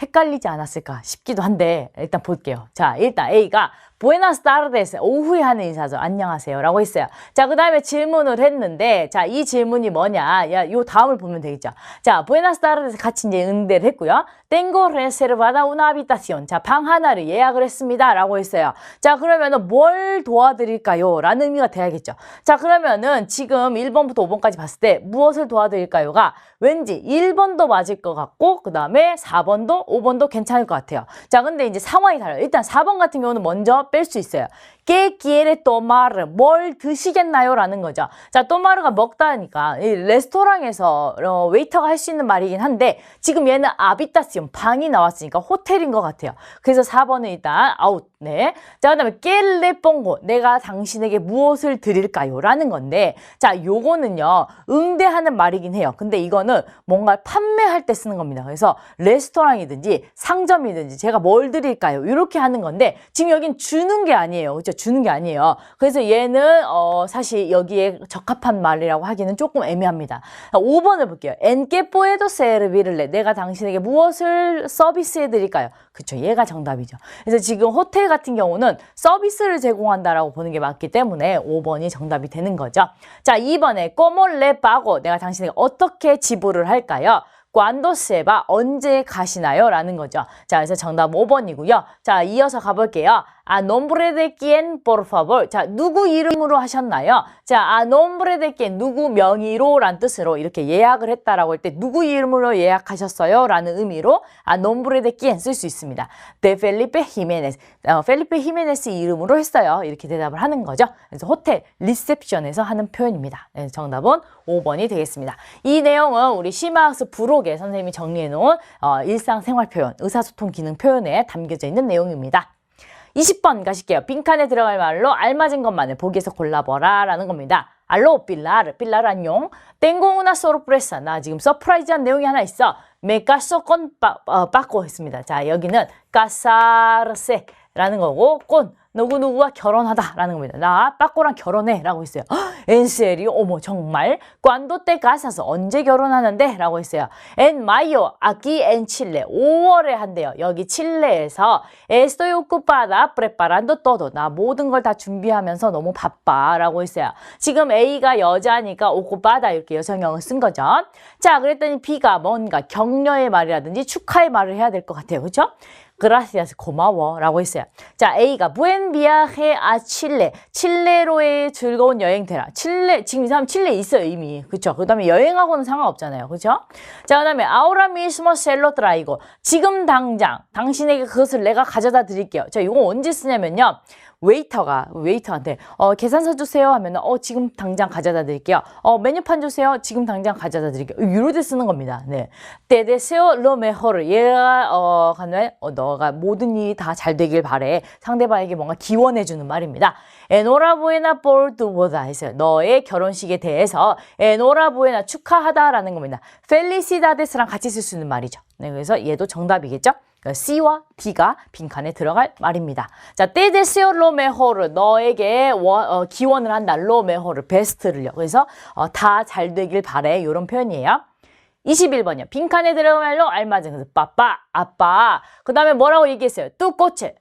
헷갈리지 않았을까 싶기도 한데, 일단 볼게요. 자, 일단 A가 Buenas tardes. 오후에 하는 인사죠. 안녕하세요. 라고 했어요. 자, 그 다음에 질문을 했는데, 자, 이 질문이 뭐냐. 요 다음을 보면 되겠죠. 자, Buenas tardes 같이 이제 응대를 했고요. Tengo reservada una habitación. 자, 방 하나를 예약을 했습니다. 라고 했어요. 자, 그러면은 뭘 도와드릴까요? 라는 의미가 돼야겠죠. 자, 그러면은 지금 1번부터 5번까지 봤을 때 무엇을 도와드릴까요가 왠지 1번도 맞을 것 같고, 그 다음에 4번도 5번도 괜찮을 것 같아요. 자, 근데 이제 상황이 달라요. 일단 4번 같은 경우는 먼저 뺄 수 있어요. ¿Qué quiere tomar? 뭘 드시겠나요? 라는 거죠. 자, tomar가 먹다니까 이 레스토랑에서 웨이터가 할 수 있는 말이긴 한데 지금 얘는 habitación 방이 나왔으니까 호텔인 것 같아요. 그래서 4번은 일단 아웃. 네. 자, 그다음에 ¿Qué le pongo? 내가 당신에게 무엇을 드릴까요? 라는 건데 자, 요거는요. 응대하는 말이긴 해요. 근데 이거는 뭔가 판매할 때 쓰는 겁니다. 그래서 레스토랑이든지 상점이든지 제가 뭘 드릴까요? 이렇게 하는 건데 지금 여긴 주는 게 아니에요. 그렇죠? 주는 게 아니에요. 그래서 얘는 사실 여기에 적합한 말이라고 하기는 조금 애매합니다. 5번을 볼게요. En qué puedo servirle? 내가 당신에게 무엇을 서비스해 드릴까요? 그렇죠. 얘가 정답이죠. 그래서 지금 호텔 같은 경우는 서비스를 제공한다라고 보는 게 맞기 때문에 5번이 정답이 되는 거죠. 자, 2번에 ¿Cómo le pago? 내가 당신에게 어떻게 지불을 할까요? ¿Cuándo se va? 언제 가시나요? 라는 거죠. 자, 그래서 정답 5번이고요. 자, 이어서 가볼게요. A nombre de quién, por favor. 자, 누구 이름으로 하셨나요? 자, a nombre de quién, 누구 명의로 란 뜻으로 이렇게 예약을 했다라고 할 때 누구 이름으로 예약하셨어요? 라는 의미로 a nombre de quién 쓸 수 있습니다. De Felipe Jiménez. 펠리페 히메네스 이름으로 했어요. 이렇게 대답을 하는 거죠. 그래서 호텔 리셉션에서 하는 표현입니다. 네, 정답은 5번이 되겠습니다. 이 내용은 우리 심화학습 부록에 선생님이 정리해 놓은 일상생활 표현, 의사소통 기능 표현에 담겨져 있는 내용입니다. 20번 가실게요. 빈칸에 들어갈 말로 알맞은 것만을 보기에서 골라보라 라는 겁니다. 알로 빌라르 빌라르 안녕. tengo una sorpresa. 나 지금 서프라이즈한 내용이 하나 있어. me caso con 빠꼬 했습니다. 자, 여기는 casarse 라는 거고 con 누구누구와 결혼하다 라는 겁니다. 나 빠꼬랑 결혼해 라고 했어요. En serio? 어머 정말? Cuando te casas? 언제 결혼하는데? 라고 했어요. En mayo, aquí en Chile. 5월에 한대요. 여기 칠레에서 Estoy ocupada preparando todo. 나 모든 걸 다 준비하면서 너무 바빠 라고 했어요. 지금 A가 여자니까 ocupada 이렇게 여성형을 쓴 거죠. 자, 그랬더니 B가 뭔가 격려의 말이라든지 축하의 말을 해야 될 것 같아요. 그렇죠? gracias, 고마워 라고 했어요. 자, A가 buen viaje a Chile. 칠레로의 즐거운 여행 되라. 칠레, 지금 이 사람 칠레에 있어요, 이미. 그쵸? 그 다음에 여행하고는 상관없잖아요. 그쵸? 자, 그 다음에 ahora mismo se lo traigo. 지금 당장 당신에게 그것을 내가 가져다 드릴게요. 자, 이거 언제 쓰냐면요. 웨이터한테 계산서 주세요 하면 지금 당장 가져다 드릴게요. 메뉴판 주세요. 지금 당장 가져다 드릴게요. 이럴 때 쓰는 겁니다. 네. Te deseo lo mejor. 얘가 너가 모든 일이 다 잘 되길 바래. 상대방에게 뭔가 기원해 주는 말입니다. Enhorabuena por tu boda 했어요. 너의 결혼식에 대해서 Enhorabuena 축하하다라는 겁니다. Felicidades랑 같이 쓸 수 있는 말이죠. 네, 그래서 얘도 정답이겠죠? C와 D가 빈칸에 들어갈 말입니다. 자, te deseo lo mejor. 너에게 기원을 한다. lo mejor. 베스트를요. 그래서 다 잘 되길 바래. 이런 표현이에요. 21번이요. 빈칸에 들어갈 말로 알맞은. 그래서 빠빠, 아빠. 그 다음에 뭐라고 얘기했어요? tu coche.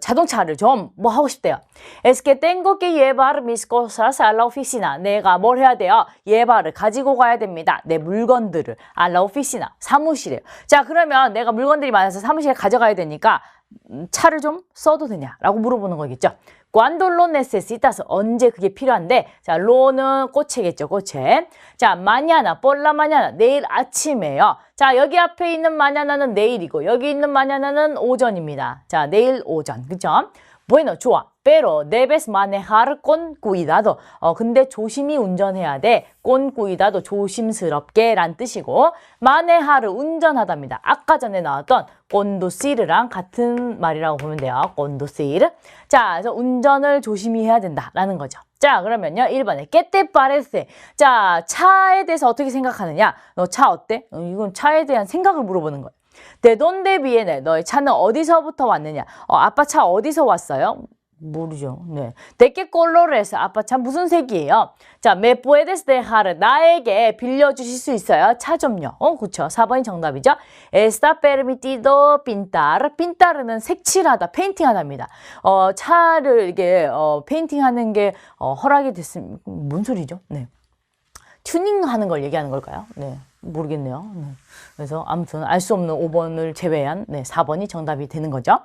자동차를 좀 뭐 하고 싶대요. Es que tengo que llevar mis cosas a la oficina. 내가 뭘 해야 돼요? llevar을 가지고 가야 됩니다. 내 물건들을 a la oficina 사무실에. 자, 그러면 내가 물건들이 많아서 사무실에 가져가야 되니까 차를 좀 써도 되냐라고 물어보는 거겠죠. Cuando lo necesitas 언제 그게 필요한데 자, lo는 꼬체겠죠. 꼬체. 자, mañana, por la mañana 내일 아침에요. 자, 여기 앞에 있는 mañana는 내일이고 여기 있는 mañana는 오전입니다. 자, 내일 오전. 그죠? Bueno, 좋아. Pero debes manejar con cuidado. 근데 조심히 운전해야 돼. con cuidado, 조심스럽게 란 뜻이고 manejar, 운전하답니다. 아까 전에 나왔던 conducir랑 같은 말이라고 보면 돼요. conducir. 자, 그래서 운전을 조심히 해야 된다라는 거죠. 자, 그러면요. 1번에 ¿Qué te parece? 자, 차에 대해서 어떻게 생각하느냐? 너 차 어때? 이건 차에 대한 생각을 물어보는 거예요. ¿De dónde viene? 너의 차는 어디서부터 왔느냐? 아빠 차 어디서 왔어요? 모르죠. 네. ¿De qué color es? 아빠 차 무슨 색이에요? 자, ¿me puedes dejar? 나에게 빌려주실 수 있어요? 차 좀요. 그쵸. 4번이 정답이죠. Está permitido pintar. pintar는 색칠하다, 페인팅하다입니다. 차를 이게 페인팅하는 게 허락이 됐으면 뭔 소리죠? 네. 튜닝하는 걸 얘기하는 걸까요? 네. 모르겠네요. 네. 그래서 아무튼 알 수 없는 5번을 제외한 4번이 정답이 되는 거죠.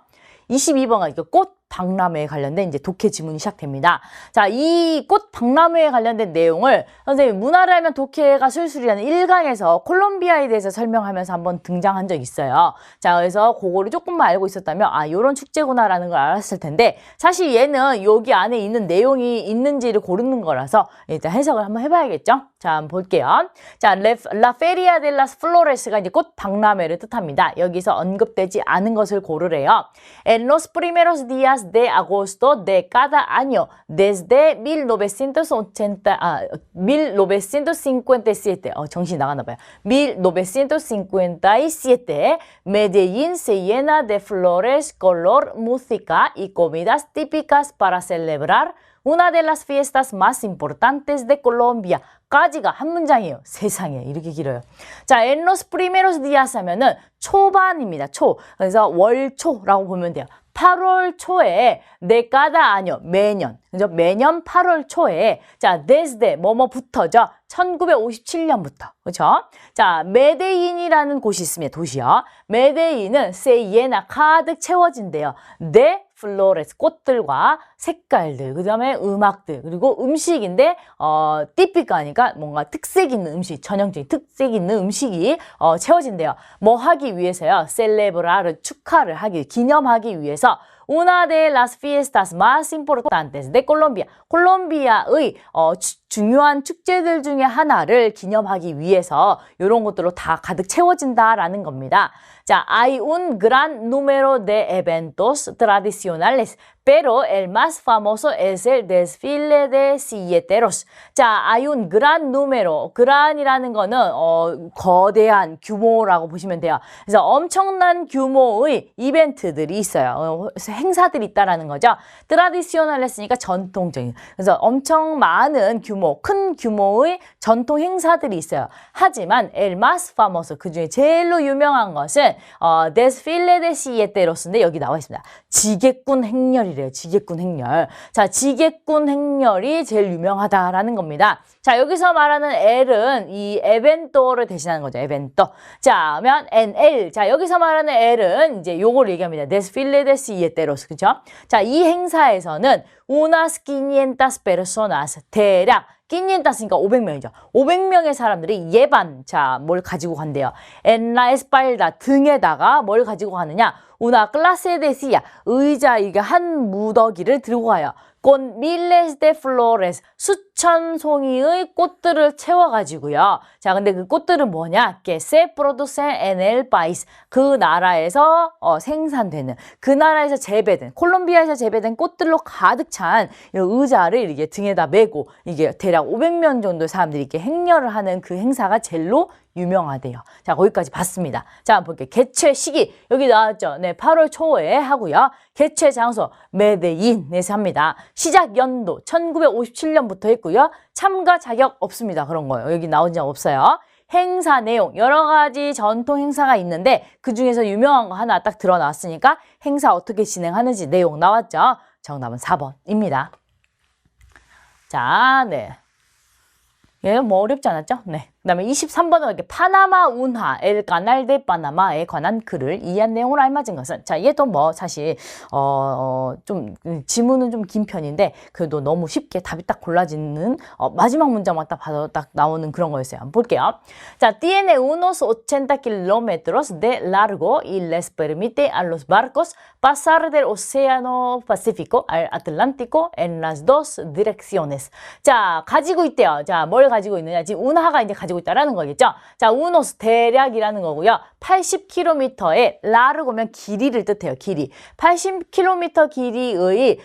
22번가 꽃 박람회에 관련된 이제 독해 지문이 시작됩니다. 자, 이 꽃 박람회에 관련된 내용을 선생님 문화를 알면 독해가 술술이라는 1강에서 콜롬비아에 대해서 설명하면서 한번 등장한 적이 있어요. 자, 그래서 그거를 조금만 알고 있었다면 아, 요런 축제구나라는 걸 알았을 텐데 사실 얘는 여기 안에 있는 내용이 있는지를 고르는 거라서 일단 해석을 한번 해봐야겠죠? 자, 한번 볼게요. 자, La Feria de las Flores가 이제 꽃 박람회를 뜻합니다. 여기서 언급되지 않은 것을 고르래요. En los primeros días de agosto de cada año desde 1957 정신이 나갔나 봐요. 1957 Medellín se llena de flores, color, música y comidas típicas para celebrar una de las fiestas más importantes de Colombia. 까지가 한 문장이에요. 세상에 이렇게 길어요. 자, en los primeros días 하면은 초반입니다. 초. 그래서 월초라고 보면 돼요. 8월 초에 de cada año 매년. 그죠? 매년 8월 초에 자, desde 뭐뭐부터죠. 1957년부터. 그렇죠? 자, 메데인이라는 곳이 있습니다. 도시요. 메데인은 se llena 가득 채워진대요. de 플로레스 꽃들과 색깔들, 그 다음에 음악들, 그리고 음식인데 típica니까 뭔가 특색 있는 음식, 전형적인 특색 있는 음식이 채워진대요. 뭐 하기 위해서요? celebrar, 축하를 하기, 기념하기 위해서 Una de las fiestas más importantes de Colombia. 콜롬비아의 중요한 축제들 중에 하나를 기념하기 위해서 이런 것들로 다 가득 채워진다라는 겁니다. 자, hay un gran número de eventos tradicionales, pero el más famoso es el desfile de silleteros. 자, hay un gran número. gran이라는 거는 거대한 규모라고 보시면 돼요. 그래서 엄청난 규모의 이벤트들이 있어요. 행사들이 있다라는 거죠. tradicional 했으니까 전통적인. 그래서 엄청 많은 규모, 큰 규모의 전통 행사들이 있어요. 하지만 el más famoso, 그 중에 제일로 유명한 것은 desfile de silleteros인데 여기 나와 있습니다. 지게꾼 행렬이래요. 지게꾼 행렬. 자, 지게꾼 행렬이 제일 유명하다라는 겁니다. 자, 여기서 말하는 L은 이 에벤토를 대신하는 거죠. 에벤토. 자, 그러면 NL. 자, 여기서 말하는 L은 이제 요걸 얘기합니다. desfile de silleteros. 그죠? 자, 이 행사에서는 unas 500 personas. 대략 500이니까 500명이죠. 500명의 사람들이 예반, 자, 뭘 가지고 간대요. en la espalda, 등에다가 뭘 가지고 가느냐. una clase de silla, 의자, 이게 한 무더기를 들고 가요. con miles de flores, 수천 송이의 꽃들을 채워가지고요. 자, 근데 그 꽃들은 뭐냐? que se producen en el país, 그 나라에서 생산되는, 그 나라에서 재배된, 콜롬비아에서 재배된 꽃들로 가득 찬 이런 의자를 이렇게 등에다 메고 이게 대략 500명 정도의 사람들이 이렇게 행렬을 하는 그 행사가 제일로 유명하대요. 자, 거기까지 봤습니다. 자, 한번 볼게요. 개최 시기 여기 나왔죠. 네, 8월 초에 하고요. 개최 장소 메데인에서 합니다. 시작 연도 1957년부터 했고요. 참가 자격 없습니다. 그런 거예요. 여기 나온 적 없어요. 행사 내용 여러 가지 전통 행사가 있는데 그 중에서 유명한 거 하나 딱 드러났으니까 행사 어떻게 진행하는지 내용 나왔죠. 정답은 4번입니다. 자, 네. 예, 뭐 어렵지 않았죠? 네. 그 다음에 23번은 이렇게 파나마 운하, 엘 까날 데 파나마에 관한 글을 이해한 내용으로 알맞은 것은. 자, 얘도 뭐 사실 좀 지문은 좀 긴 편인데 그래도 너무 쉽게 답이 딱 골라지는 마지막 문장만 딱 봐도 딱 나오는 그런 거였어요. 한번 볼게요. 자, tiene unos 80 kilómetros de largo y les permite a los barcos pasar del océano Pacífico al Atlántico en las dos direcciones. 자, 가지고 있대요. 자, 뭘 가지고 있느냐? 지금 운하가 이제 가지고 있다라는 거겠죠. 자, 우노스 대략이라는 거고요. 80km의 라르고면 길이를 뜻해요. 길이. 80km 길이의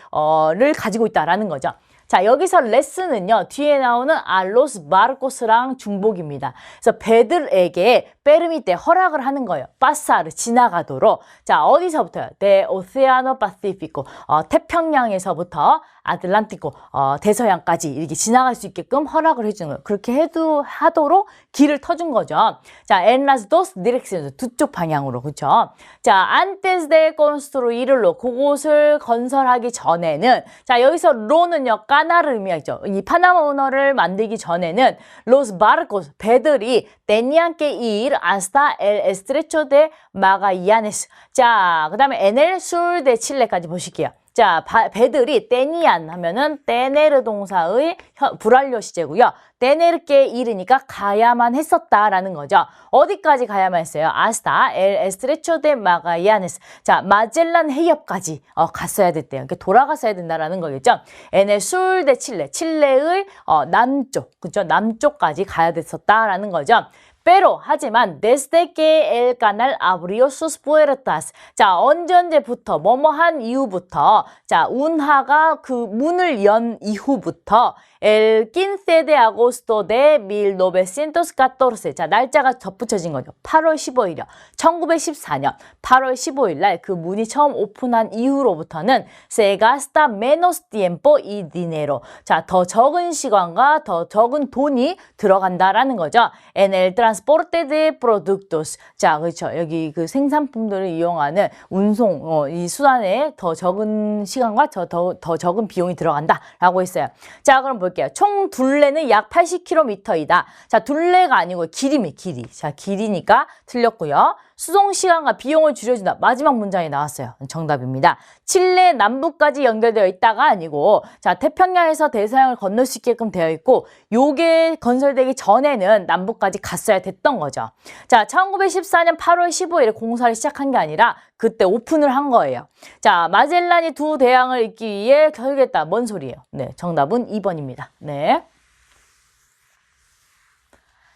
를 가지고 있다라는 거죠. 자, 여기서 레슨은요, 뒤에 나오는 알로스 마르코스랑 중복입니다. 그래서 배들에게 페르미테 허락을 하는 거예요. 파사를 지나가도록. 자, 어디서부터요? 데 오세아노 파시피코. 태평양에서부터 아틀란티코, 대서양까지 이렇게 지나갈 수 있게끔 허락을 해주는 거예요. 그렇게 하도록 길을 터준 거죠. 자, en las dos direcciones, 두 쪽 방향으로, 그렇죠? 자, antes de construirlo, 그곳을 건설하기 전에는, 자, 여기서 로는요, 까나를 의미하죠. 이 파나마 운하를 만들기 전에는 los barcos, 배들이 tenían que ir hasta el estrecho de Magallanes. 자, 그 다음에 en el sur de Chile까지 보실게요. 자, 배들이 테니안 하면은 테네르 동사의 불완료 시제고요. 테네르께 이르니까 가야만 했었다라는 거죠. 어디까지 가야만 했어요? 아스타 엘 에스트레초 데 마가야네스. 자, 마젤란 해협까지 갔어야 됐대요. 이렇게 돌아갔어야 된다라는 거겠죠. 에네 술데 칠레, 칠레의 남쪽, 그죠? 남쪽까지 가야 됐었다라는 거죠. pero 하지만 desde que el canal abrió sus puertas. 자, 언제부터 뭐뭐한 이후부터 자, 운하가 그 문을 연 이후부터 el 15 de agosto de 1914. 자, 날짜가 덧붙여진 거죠. 8월 15일이요. 1914년 8월 15일 날 그 문이 처음 오픈한 이후로부터는 se gasta menos tiempo y dinero. 자, 더 적은 시간과 더 적은 돈이 들어간다라는 거죠. en el transporte de productos. 자, 그렇죠. 여기 그 생산품들을 이용하는 운송 이 수단에 더 적은 시간과 더 적은 비용이 들어간다라고 했어요. 자, 그럼 볼게요. 총 둘레는 약 80km이다. 자, 둘레가 아니고 길이입니다. 길이. 자, 길이니까 틀렸고요. 수송 시간과 비용을 줄여준다. 마지막 문장이 나왔어요. 정답입니다. 칠레 남부까지 연결되어 있다가 아니고 자, 태평양에서 대서양을 건널 수 있게끔 되어 있고 요게 건설되기 전에는 남부까지 갔어야 됐던 거죠. 자, 1914년 8월 15일에 공사를 시작한 게 아니라 그때 오픈을 한 거예요. 자, 마젤란이 두 대양을 잇기 위해 설계했다. 뭔 소리예요? 네, 정답은 2번입니다. 네.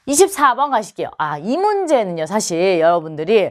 24번 가실게요. 이 문제는요, 사실 여러분들이,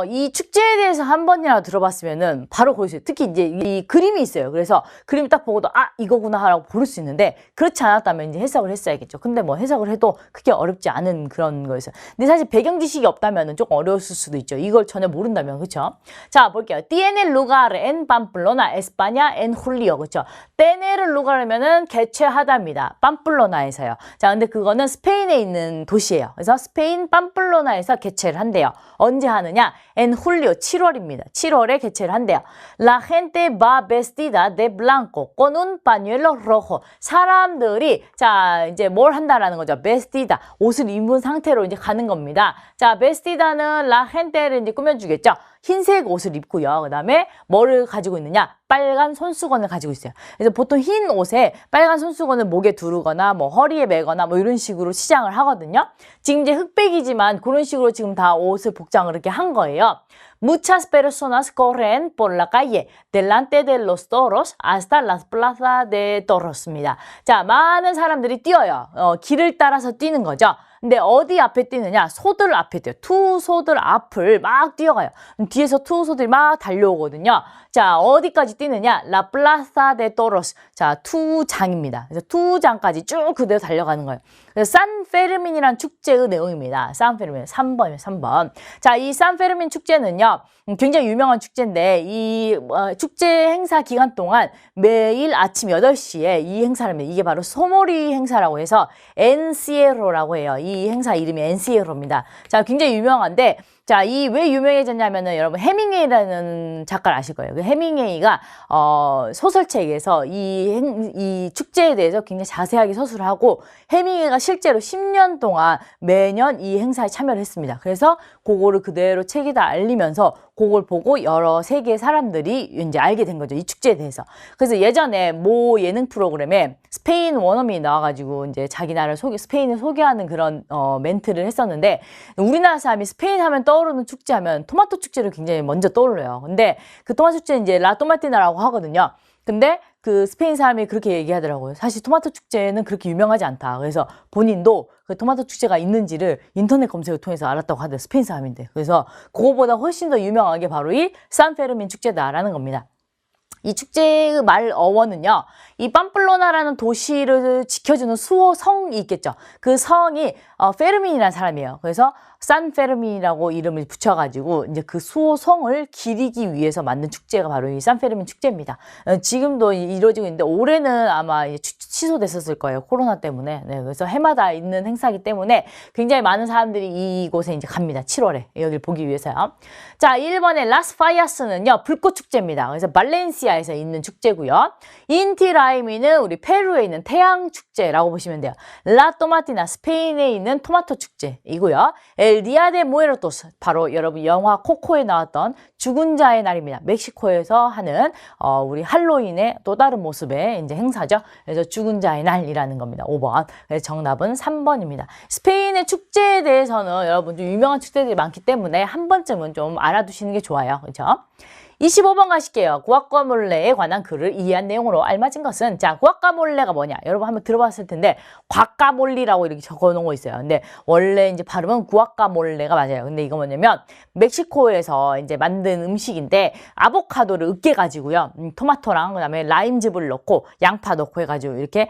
이 축제에 대해서 한 번이라도 들어봤으면은 바로 고를 수 있어요. 특히 이제 이 그림이 있어요. 그래서 그림 딱 보고도, 이거구나 하라고 고를 수 있는데, 그렇지 않았다면 이제 해석을 했어야겠죠. 근데 뭐 해석을 해도 크게 어렵지 않은 그런 거였어요. 근데 사실 배경 지식이 없다면은 조금 어려웠을 수도 있죠. 이걸 전혀 모른다면, 그쵸? 자, 볼게요. Tiene lugar en Pamplona, España, en julio. 그쵸? Tener lugar면은 개최하다입니다. 팜플로나에서요. 자, 근데 그거는 스페인에 있는 도시예요. 그래서 스페인 팜플로나에서 개최를 한대요. 언제 하느냐? En julio, 7월입니다. 7월에 개최를 한대요. La gente va vestida de blanco con un pañuelo rojo. 사람들이 자, 이제 뭘 한다라는 거죠? vestida, 옷을 입은 상태로 이제 가는 겁니다. 자, vestida는 la gente를 이제 꾸며주겠죠. 흰색 옷을 입고요. 그 다음에 뭐를 가지고 있느냐? 빨간 손수건을 가지고 있어요. 그래서 보통 흰 옷에 빨간 손수건을 목에 두르거나 뭐 허리에 매거나 뭐 이런 식으로 시장을 하거든요. 지금 이제 흑백이지만 그런 식으로 지금 다 옷을 복장을 이렇게 한 거예요. Muchas personas corren por la calle delante de los toros hasta las plazas de toros입니다. 자, 많은 사람들이 뛰어요. 길을 따라서 뛰는 거죠. 근데 어디 앞에 뛰느냐? 소들 앞에 뛰어요. 투소들 앞을 막 뛰어가요. 뒤에서 투소들이 막 달려오거든요. 자, 어디까지 뛰느냐? La Plaza de Toros. 자, 투장입니다. 그래서 투장까지 쭉 그대로 달려가는 거예요. 그래서 산페르민이란 축제의 내용입니다. 산페르민 3번이에요. 3번. 자, 이 산페르민 축제는요. 굉장히 유명한 축제인데 이 축제 행사 기간 동안 매일 아침 8시에 이 행사를 합니다. 이게 바로 소모리 행사라고 해서 엔시에로라고 해요. 이 행사 이름이 엔시에로입니다. 자, 굉장히 유명한데 자, 이 왜 유명해졌냐면은 여러분 해밍웨이라는 작가를 아실 거예요. 그 해밍웨이가 소설책에서 이 축제에 대해서 굉장히 자세하게 서술을 하고 해밍웨이가 실제로 10년 동안 매년 이 행사에 참여를 했습니다. 그래서 그거를 그대로 책에다 알리면서 그걸 보고 여러 세계 사람들이 이제 알게 된 거죠. 이 축제에 대해서. 그래서 예전에 모 예능 프로그램에 스페인 원어민이 나와가지고 이제 자기 나라를 스페인을 소개하는 그런 멘트를 했었는데 우리나라 사람이 스페인 하면 떠오르는 축제 하면 토마토 축제를 굉장히 먼저 떠올려요. 근데 그 토마토 축제는 이제 라토마티나라고 하거든요. 근데 그 스페인 사람이 그렇게 얘기하더라고요. 사실 토마토 축제는 그렇게 유명하지 않다. 그래서 본인도 그 토마토 축제가 있는지를 인터넷 검색을 통해서 알았다고 하더라고요. 스페인 사람인데. 그래서 그거보다 훨씬 더 유명한 게 바로 이 산페르민 축제다라는 겁니다. 이 축제의 말 어원은요. 이 팜플로나라는 도시를 지켜주는 수호성이 있겠죠. 그 성이 페르민이라는 사람이에요. 그래서 산페르민이라고 이름을 붙여가지고 이제 그 수호성을 기리기 위해서 만든 축제가 바로 이 산페르민 축제입니다. 지금도 이루어지고 있는데 올해는 아마 취소됐었을 거예요. 코로나 때문에. 네, 그래서 해마다 있는 행사이기 때문에 굉장히 많은 사람들이 이곳에 이제 갑니다. 7월에 여기를 보기 위해서요. 자, 1번의 라스파야스는요. 불꽃 축제입니다. 그래서 발렌시아에서 있는 축제고요. 인티라이미는 우리 페루에 있는 태양 축제라고 보시면 돼요. 라토마티나 스페인에 있는 토마토 축제이고요. 엘 디아 데 무에르토스 바로 여러분 영화 코코에 나왔던 죽은 자의 날입니다. 멕시코에서 하는 우리 할로윈의 또 다른 모습의 이제 행사죠. 그래서 죽은 자의 날이라는 겁니다. 5번. 그래서 정답은 3번입니다. 스페인의 축제에 대해서는 여러분 좀 유명한 축제들이 많기 때문에 한 번쯤은 좀 알아두시는 게 좋아요. 그렇죠? 25번 가실게요. 구아카몰레에 관한 글을 이해한 내용으로 알맞은 것은 자, 구아카몰레가 뭐냐? 여러분 한번 들어봤을 텐데 과카몰리라고 이렇게 적어 놓은 거 있어요. 근데 원래 이제 발음은 구아카몰레가 맞아요. 근데 이거 뭐냐면 멕시코에서 이제 만든 음식인데 아보카도를 으깨 가지고요. 토마토랑 그다음에 라임즙을 넣고 양파 넣고 해 가지고 이렇게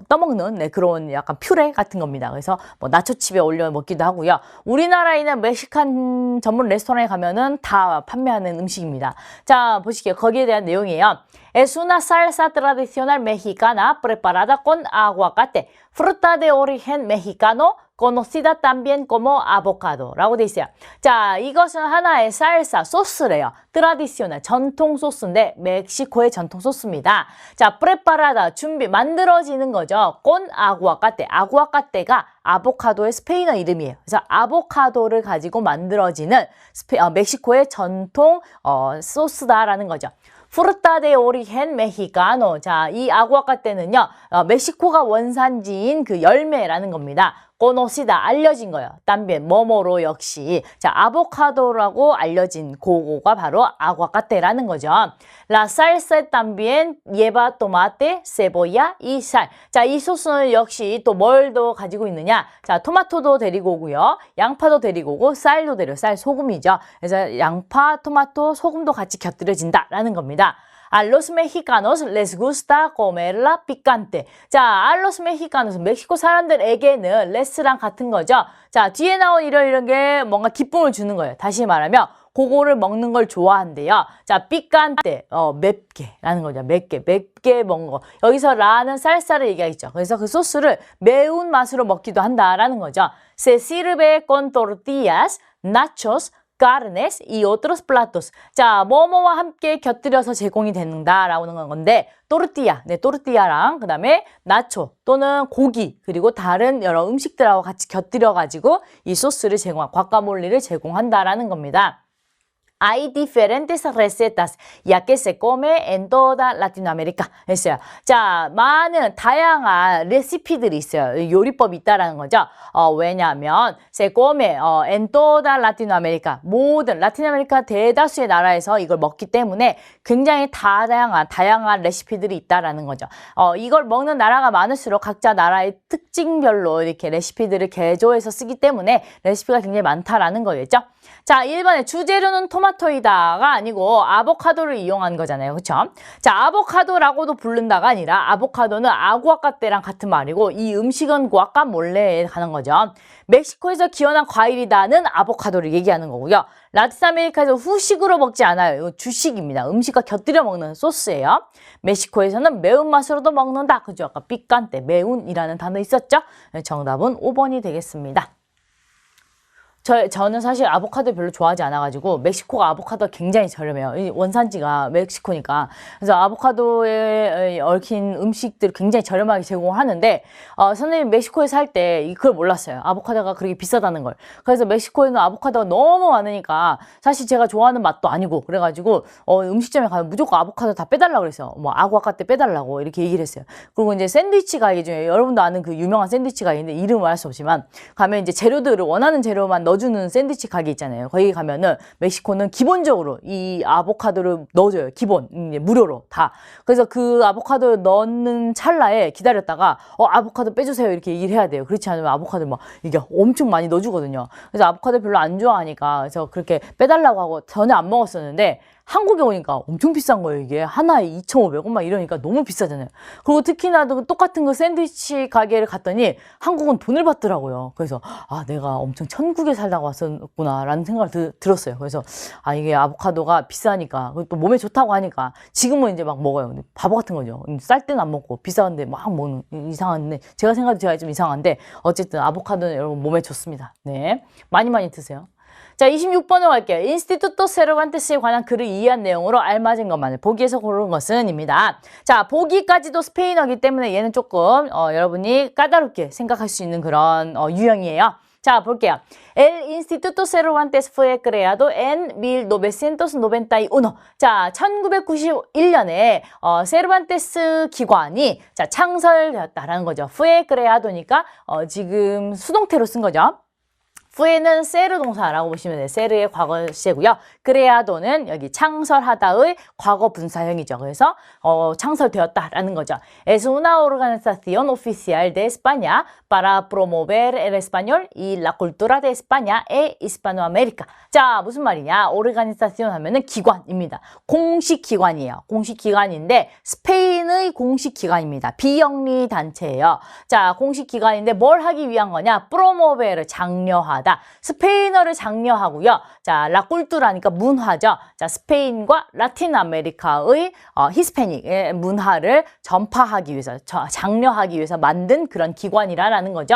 떠먹는 네, 그런 약간 퓨레 같은 겁니다. 그래서 뭐 나초칩에 올려 먹기도 하고요. 우리나라에 있는 멕시칸 전문 레스토랑에 가면은 다 판매하는 음식입니다. 자, 보시게요. 거기에 대한 내용이에요. Es una salsa tradicional mexicana preparada con aguacate, fruta de origen mexicano, conocida también como avocado라고 돼 있어요. 자, 이것은 하나의 쌀사 소스래요. 트라디시오널 전통 소스인데 멕시코의 전통 소스입니다. 자, preparada 만들어지는 거죠. con aguacate. 아구아까테가 아보카도의 스페인어 이름이에요. 그래서 아보카도를 가지고 만들어지는 멕시코의 전통 소스다라는 거죠. fruta de origen mexicano. 자, 이 아구아카테는요, 멕시코가 원산지인 그 열매라는 겁니다. conocida, 알려진 거예요. también, 뭐뭐로 역시. 자, 아보카도라고 알려진 그거가 바로 아구아카테라는 거죠. La salsa también lleva tomate, cebolla y sal. 자, 이 소스는 역시 또 뭘 더 가지고 있느냐? 자, 토마토도 데리고 오고요. 양파도 데리고 오고, 쌀도 데리고, 쌀 소금이죠. 그래서 양파, 토마토, 소금도 같이 곁들여진다라는 겁니다. A los mexicanos les gusta comerla picante. 자, a los mexicanos, 멕시코 사람들에게는 레스랑 같은 거죠. 자, 뒤에 나온 이런 게 뭔가 기쁨을 주는 거예요. 다시 말하면 그거를 먹는 걸 좋아한대요. 자, picante, 맵게라는 거죠. 맵게 먹는 거. 여기서 라는 쌀쌀을 얘기하겠죠. 그래서 그 소스를 매운 맛으로 먹기도 한다라는 거죠. Se sirve con tortillas, nachos, carnes y otros platos. 자, 뭐뭐와 함께 곁들여서 제공이 된다라고 하는 건데, 또르띠아, 네, 또르띠아랑 그다음에 나초 또는 고기 그리고 다른 여러 음식들하고 같이 곁들여가지고 이 소스를 과카몰리를 제공한다라는 겁니다. Hay diferentes recetas, ya que se come en toda Latinoamérica. 했어요. 자, 많은 다양한 레시피들이 있어요. 요리법이 있다라는 거죠. 왜냐하면 se come en toda Latinoamérica. 모든 라틴 아메리카 대다수의 나라에서 이걸 먹기 때문에 굉장히 다양한 레시피들이 있다라는 거죠. 이걸 먹는 나라가 많을수록 각자 나라의 특징별로 이렇게 레시피들을 개조해서 쓰기 때문에 레시피가 굉장히 많다라는 거겠죠. 자, 1번에 주재료는 토마토이다가 아니고 아보카도를 이용한 거잖아요. 그렇죠? 자, 아보카도라고도 부른다가 아니라 아보카도는 아구아카테랑 같은 말이고 이 음식은 과카몰레에 가는 거죠. 멕시코에서 기원한 과일이다는 아보카도를 얘기하는 거고요. 라틴 아메리카에서 후식으로 먹지 않아요. 이거 주식입니다. 음식과 곁들여 먹는 소스예요. 멕시코에서는 매운맛으로도 먹는다. 그죠? 아까 삐깐테, 매운이라는 단어 있었죠? 정답은 5번이 되겠습니다. 저는 사실 아보카도 별로 좋아하지 않아가지고 멕시코가 아보카도가 굉장히 저렴해요. 원산지가 멕시코니까. 그래서 아보카도에 얽힌 음식들을 굉장히 저렴하게 제공하는데 선생님이 멕시코에 살 때 그걸 몰랐어요. 아보카도가 그렇게 비싸다는 걸. 그래서 멕시코에는 아보카도가 너무 많으니까 사실 제가 좋아하는 맛도 아니고 그래가지고 음식점에 가면 무조건 아보카도 다 빼달라고 그랬어요. 뭐 아구아카테 빼달라고 이렇게 얘기를 했어요. 그리고 이제 샌드위치 가게 중에 여러분도 아는 그 유명한 샌드위치 가게인데 이름을 알 수 없지만 가면 이제 재료들을 원하는 재료만 넣어주는 샌드위치 가게 있잖아요. 거기 가면은 멕시코는 기본적으로 이 아보카도를 넣어줘요. 기본 무료로 다. 그래서 그 아보카도 넣는 찰나에 기다렸다가 아보카도 빼주세요 이렇게 얘기를 해야 돼요. 그렇지 않으면 아보카도 막 이게 엄청 많이 넣어주거든요. 그래서 아보카도 별로 안 좋아하니까 그래서 그렇게 빼달라고 하고 전혀 안 먹었었는데 한국에 오니까 엄청 비싼 거예요. 이게 하나에 2,500원 막 이러니까 너무 비싸잖아요. 그리고 특히나 똑같은 그 샌드위치 가게를 갔더니 한국은 돈을 받더라고요. 그래서 내가 엄청 천국에 살다가 왔었구나 라는 생각을 들었어요. 그래서 이게 아보카도가 비싸니까 그리고 또 몸에 좋다고 하니까 지금은 이제 막 먹어요. 근데 바보 같은 거죠. 쌀 때는 안 먹고 비싼데 막 먹는 이상한데 제가 생각해도 제가 좀 이상한데 어쨌든 아보카도는 여러분 몸에 좋습니다. 네, 많이 드세요. 자, 26번으로 갈게요. 인스티투토 세르반테스에 관한 글을 이해한 내용으로 알맞은 것만을 보기에서 고른 것은 입니다. 자, 보기까지도 스페인어이기 때문에 얘는 조금 여러분이 까다롭게 생각할 수 있는 그런 유형이에요. 자, 볼게요. El Instituto Cervantes fue creado en 1991. 자, 1991년에 세르반테스 기관이 창설되었다라는 거죠. fue creado니까 지금 수동태로 쓴 거죠. fue는 세르 동사라고 보시면 돼요. 세르의 과거 시제고요. creado는 여기 창설하다의 과거 분사형이죠. 그래서 창설되었다라는 거죠. Es una organización oficial de España para promover el español y la cultura de España e Hispanoamérica. 자, 무슨 말이냐? organización 하면은 기관입니다. 공식 기관이에요. 공식 기관인데 스페인의 공식 기관입니다. 비영리 단체예요. 자, 공식 기관인데 뭘 하기 위한 거냐? promover, 장려하다. 스페인어를 장려하고요. 자, 라꿀뚜라니까 문화죠. 자, 스페인과 라틴 아메리카의 히스패닉의 문화를 전파하기 위해서, 장려하기 위해서 만든 그런 기관이라는 거죠.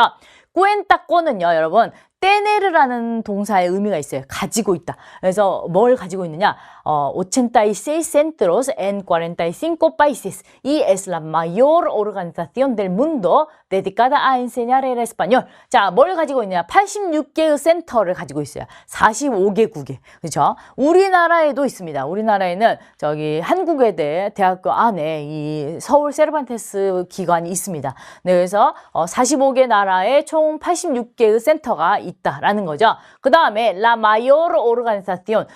꾸엔타꼬는요, 여러분, tener라는 동사의 의미가 있어요. 가지고 있다. 그래서 뭘 가지고 있느냐? 86 centros en 45 países y es la mayor organización del mundo dedicada a enseñar el español. 자, 뭘 가지고 있냐? 86개의 센터를 가지고 있어요. 45개국에. 그렇죠? 우리나라에도 있습니다. 우리나라에는 저기 한국외대 대학교 안에 이 서울 세르반테스 기관이 있습니다. 네, 그래서 45개 나라에 총 86개의 센터가 있다라는 거죠. 그 다음에 la mayor organización,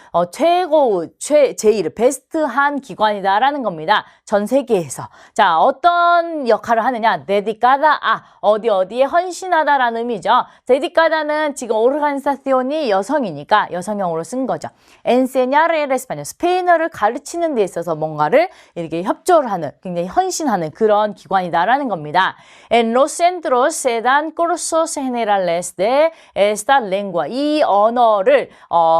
제일 베스트한 기관이다라는 겁니다. 전 세계에서. 자, 어떤 역할을 하느냐? dedicada a, 어디에 헌신하다라는 의미죠. dedicada는 지금 organizacion이 여성이니까 여성형으로 쓴 거죠. enseñar el español, 스페인어를 가르치는 데 있어서 뭔가를 이렇게 협조를 하는, 굉장히 헌신하는 그런 기관이다라는 겁니다. En los centros se dan cursos generales de esta lengua, 이 언어를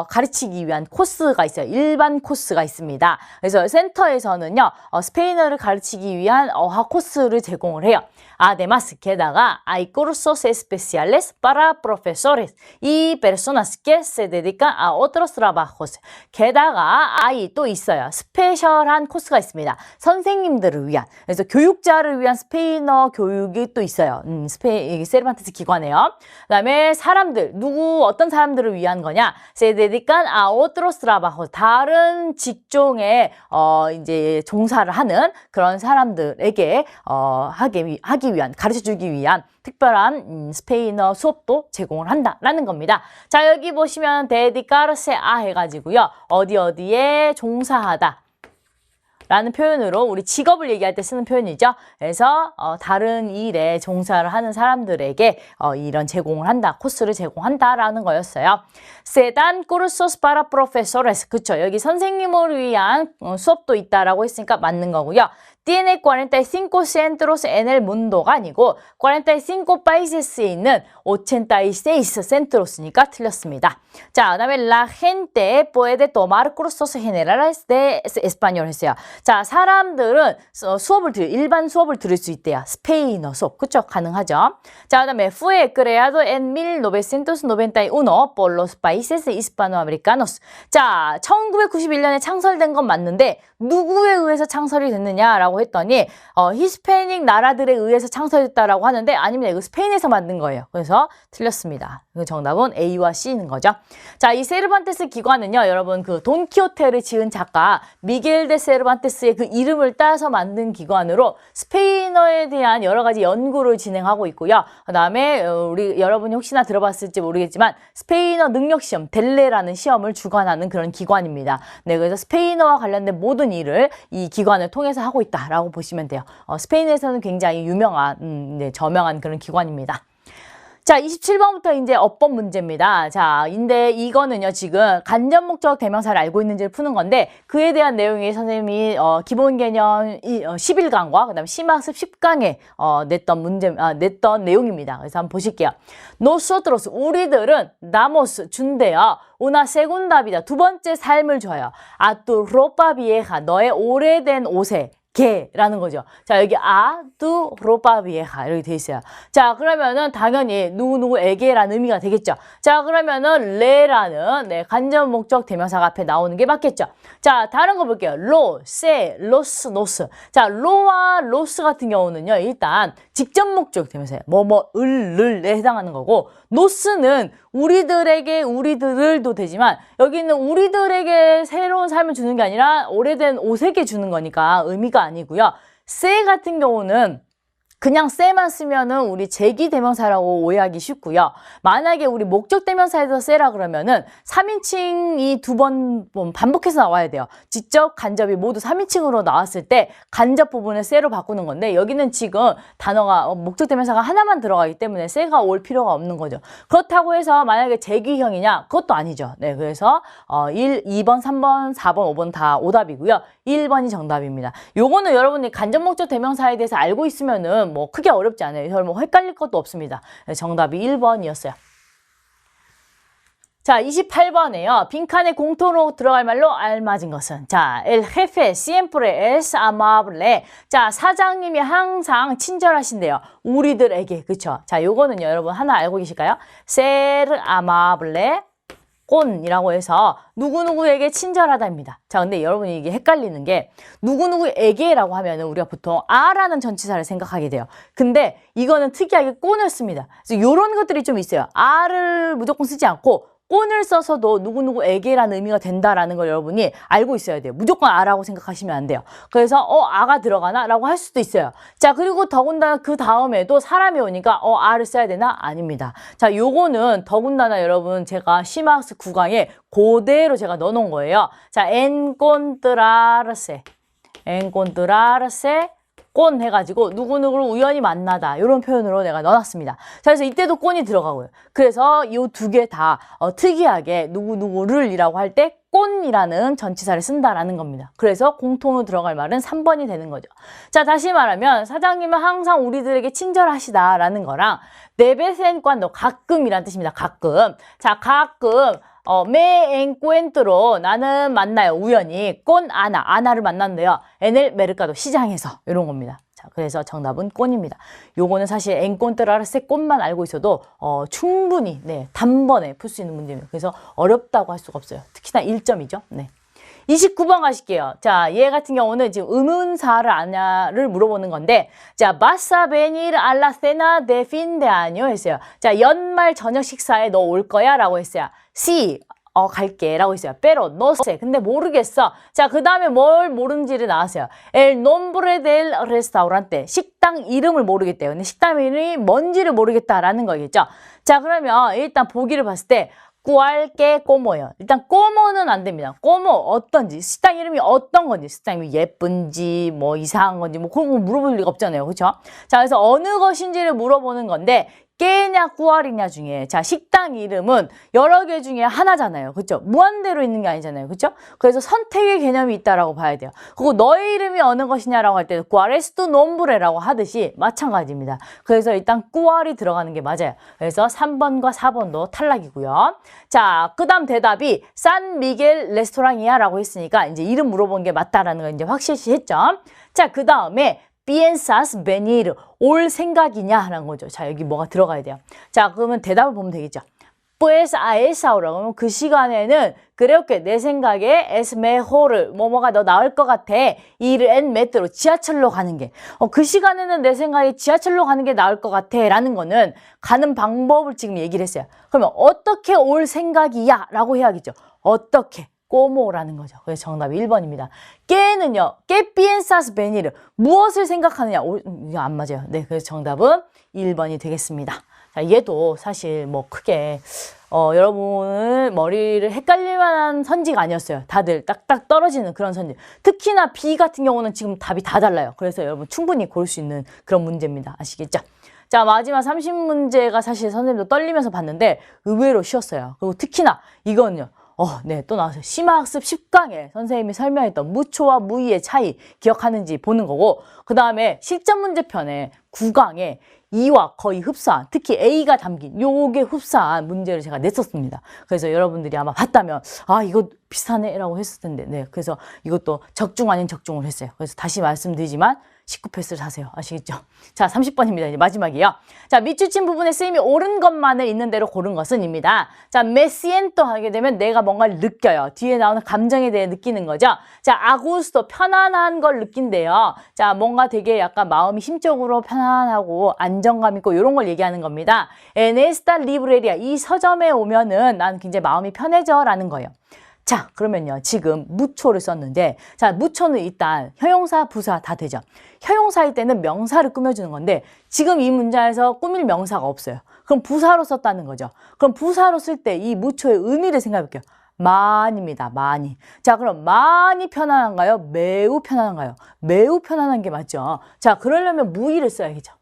가르치기 위한 코스가 있어요. 일반 코스가 있습니다. 그래서 센터에서는요, 스페인어를 가르치기 위한 어학 코스를 제공을 해요. Además, 게다가 hay cursos especiales para profesores y personas que se dedican a otros trabajos. 게다가 hay 또 있어요. 스페셜한 코스가 있습니다. 선생님들을 위한, 그래서 교육자를 위한 스페인어 교육이 또 있어요. 세르반테스 기관에요. 그다음에 사람들, 어떤 사람들을 위한 거냐? Se dedican a otros trabajos. 다른 직종에 이제 종사를 하는 그런 사람들에게 하기 위한, 가르쳐주기 위한 특별한 스페인어 수업도 제공을 한다라는 겁니다. 자, 여기 보시면 dedicarse a 해가지고요. 어디에 종사하다 라는 표현으로 우리 직업을 얘기할 때 쓰는 표현이죠. 그래서 다른 일에 종사를 하는 사람들에게 이런 제공을 한다, 코스를 제공한다라는 거였어요. Se dan cursos para profesores. 그쵸? 여기 선생님을 위한 수업도 있다라고 했으니까 맞는 거고요. Tiene 45 centros en el mundo가 아니고 45 países에 있는 86 centros니까 틀렸습니다. 자, 그다음에 la gente puede tomar cursos generales de español 했어요. 자, 사람들은 일반 수업을 들을 수 있대요. 스페인어 수업. 그쵸? 가능하죠. 자, 그다음에 fue creado en 1991 por los países hispanoamericanos. 자, 1991년에 창설된 건 맞는데 누구에 의해서 창설이 됐느냐라고 했더니 히스패닉 나라들에 의해서 창설됐다라고 하는데 아닙니다. 이거 스페인에서 만든 거예요. 그래서 틀렸습니다. 정답은 A와 C인 거죠. 자, 이 세르반테스 기관은요, 여러분 그 돈키호테를 지은 작가 미겔 데 세르반테스의 그 이름을 따서 만든 기관으로 스페인어에 대한 여러 가지 연구를 진행하고 있고요. 그다음에 여러분이 혹시나 들어봤을지 모르겠지만 스페인어 능력 시험, 델레라는 시험을 주관하는 그런 기관입니다. 네, 그래서 스페인어와 관련된 모든 일을 이 기관을 통해서 하고 있다라고 보시면 돼요. 스페인에서는 굉장히 유명한, 저명한 그런 기관입니다. 자, 27번부터 이제 어법 문제입니다. 자, 근데 이거는요, 지금 간접 목적 대명사를 알고 있는지를 푸는 건데, 그에 대한 내용이 선생님이, 기본 개념 11강과, 그 다음에 심학습 10강에, 냈던 내용입니다. 그래서 한번 보실게요. Nosotros, 우리들은, damos, 준대요. una segunda vida, 두 번째 삶을 줘요. A tu ropa vieja, 너의 오래된 옷에. 개라는 거죠. 자, 여기 tu ropa vieja 이렇게 돼 있어요. 자, 그러면은 당연히 누구누구에게라는 의미가 되겠죠. 자, 그러면은 레라는 간접 목적 대명사가 앞에 나오는 게 맞겠죠. 자, 다른 거 볼게요. 로, 세, 로스, 노스. 자, 로와 로스 같은 경우는요, 일단 직접 목적 대명사예요. 을에 해당하는 거고, 노스는 우리들에게, 우리들을도 되지만 여기는 우리들에게 새로운 삶을 주는 게 아니라 오래된 옷에게 주는 거니까 의미가 아니고요. 세 같은 경우는 그냥 세만 쓰면은 우리 제기 대명사라고 오해하기 쉽고요. 만약에 우리 목적 대명사에서 세라 그러면은 3인칭이 두 번 반복해서 나와야 돼요. 직접 간접이 모두 3인칭으로 나왔을 때 간접 부분을 세로 바꾸는 건데 여기는 지금 단어가 목적 대명사가 하나만 들어가기 때문에 세가 올 필요가 없는 거죠. 그렇다고 해서 만약에 제기형이냐? 그것도 아니죠. 네, 그래서 2번, 3번, 4번, 5번 다 오답이고요. 1번이 정답입니다. 요거는 여러분이 간접 목적 대명사에 대해서 알고 있으면은 뭐 크게 어렵지 않아요. 뭐 헷갈릴 것도 없습니다. 정답이 1번이었어요. 자, 28번에요. 빈칸에 공통으로 들어갈 말로 알맞은 것은. 자, el jefe siempre es amable. 자, 사장님이 항상 친절하신대요. 우리들에게. 그쵸? 자, 요거는요, 여러분 하나 알고 계실까요? ser amable. 꼰이라고 해서 누구누구에게 친절하다입니다. 자, 근데 여러분이 이게 헷갈리는 게 누구누구에게라고 하면은 우리가 보통 아라는 전치사를 생각하게 돼요. 근데 이거는 특이하게 꼰을 씁니다. 그래서 이런 것들이 좀 있어요. 아를 무조건 쓰지 않고 꼰을 써서도 누구누구에게라는 의미가 된다라는 걸 여러분이 알고 있어야 돼요. 무조건 아라고 생각하시면 안 돼요. 그래서 아가 들어가나? 라고 할 수도 있어요. 자, 그리고 더군다나 그 다음에도 사람이 오니까 아를 써야 되나? 아닙니다. 자, 요거는 더군다나 여러분 제가 심화학습 9강에 그대로 제가 넣어놓은 거예요. 자, encontrarse 꼰 해가지고 누구누구를 우연히 만나다 이런 표현으로 내가 넣어놨습니다. 자, 그래서 이때도 꼰이 들어가고요. 그래서 이 두 개 다 특이하게 누구누구를 이라고 할 때 꼰이라는 전치사를 쓴다라는 겁니다. 그래서 공통으로 들어갈 말은 3번이 되는 거죠. 자, 다시 말하면 사장님은 항상 우리들에게 친절하시다라는 거랑 네베센 꽌도 가끔이란 뜻입니다. 가끔. 자, 가끔 me encuentro 나는 만나요. 우연히 con 아나를 만났는데요. en el mercado 시장에서 이런 겁니다. 자, 그래서 정답은 꼰입니다. 요거는 사실 encontrarse 꼰만 알고 있어도 충분히 단번에 풀 수 있는 문제입니다. 그래서 어렵다고 할 수가 없어요. 특히나 1점이죠. 네. 29번 가실게요. 자, 얘 같은 경우는 지금 의문사를 아냐를 물어보는 건데, 자, vas a venir a la cena de fin de año 했어요. 자, 연말 저녁 식사에 너 올 거야? 라고 했어요. Sí, 갈게. 라고 했어요. Pero no sé. 근데 모르겠어. 자, 그 다음에 뭘 모르는지를 나왔어요. El nombre del restaurante. 식당 이름을 모르겠대요. 근데 식당 이름이 뭔지를 모르겠다라는 거겠죠. 자, 그러면 일단 보기를 봤을 때, 꾸알게 꼬모요. 일단 꼬모는 안 됩니다. 꼬모 어떤지, 식당 이름이 어떤 건지, 식당 이름이 예쁜지, 뭐 이상한 건지, 뭐 그런 거 물어볼 리가 없잖아요. 그렇죠? 자, 그래서 어느 것인지를 물어보는 건데 깨냐 꾸알이냐 중에 자, 식당 이름은 여러 개 중에 하나잖아요. 그렇죠? 무한대로 있는 게 아니잖아요. 그렇죠? 그래서 선택의 개념이 있다라고 봐야 돼요. 그리고 너의 이름이 어느 것이냐라고 할 때는 꾸알에스 두 nom브레라고 하듯이 마찬가지입니다. 그래서 일단 꾸알이 들어가는 게 맞아요. 그래서 3번과 4번도 탈락이고요. 자, 그다음 대답이 산 미겔 레스토랑이야 라고 했으니까 이제 이름 물어본 게 맞다라는 걸 이제 확실시했죠. 자, 그다음에 piensas venir 올 생각이냐 하는 거죠. 자, 여기 뭐가 들어가야 돼요. 자, 그러면 대답을 보면 되겠죠. pues a esa hora 그러면 그 시간에는 creo que 내 생각에 es mejor 뭐뭐가 더 나을 것 같아. ir en metro 지하철로 가는 게 그 시간에는 내 생각에 지하철로 가는 게 나을 것 같아 라는 거는 가는 방법을 지금 얘기를 했어요. 그러면 어떻게 올 생각이야 라고 해야겠죠. 어떻게 꼬모라는 거죠. 그래서 정답이 1번입니다. 깨는요. 깨 piensas venir 무엇을 생각하느냐. 이거 안 맞아요. 네, 그래서 정답은 1번이 되겠습니다. 자, 얘도 사실 뭐 크게 여러분의 머리를 헷갈릴 만한 선지가 아니었어요. 다들 딱딱 떨어지는 그런 선지. 특히나 B 같은 경우는 지금 답이 다 달라요. 그래서 여러분 충분히 고를 수 있는 그런 문제입니다. 아시겠죠? 자, 마지막 30문제가 사실 선생님도 떨리면서 봤는데 의외로 쉬웠어요. 그리고 특히나 이거는요. 네, 또 나왔어요. 심화학습 10강에 선생님이 설명했던 무초와 무의의 차이 기억하는지 보는 거고, 그 다음에 실전 문제편에 9강에 이와 거의 흡사한, 특히 A가 담긴 요게 흡사한 문제를 제가 냈었습니다. 그래서 여러분들이 아마 봤다면 이거 비슷하네 라고 했을 텐데, 네, 그래서 이것도 적중 아닌 적중을 했어요. 그래서 다시 말씀드리지만 19패스를 하세요. 아시겠죠? 자, 30번입니다. 이제 마지막이에요. 자, 밑줄친 부분에 쓰임이 옳은 것만을 있는 대로 고른 것은입니다. 자, 메시엔토 하게 되면 내가 뭔가를 느껴요. 뒤에 나오는 감정에 대해 느끼는 거죠. 자, 아구스토 편안한 걸 느낀대요. 자, 뭔가 되게 약간 마음이 심적으로 편안하고 안정감 있고 이런 걸 얘기하는 겁니다. 에네스타 리브레리아 이 서점에 오면은 난 굉장히 마음이 편해져 라는 거예요. 자, 그러면요. 지금 무초를 썼는데, 자, 무초는 일단 형용사, 부사 다 되죠. 형용사일 때는 명사를 꾸며주는 건데, 지금 이 문장에서 꾸밀 명사가 없어요. 그럼 부사로 썼다는 거죠. 그럼 부사로 쓸 때 이 무초의 의미를 생각해 볼게요. 많이입니다. 많이. 자, 그럼 많이 편안한가요? 매우 편안한가요? 매우 편안한 게 맞죠. 자, 그러려면 무의를 써야겠죠.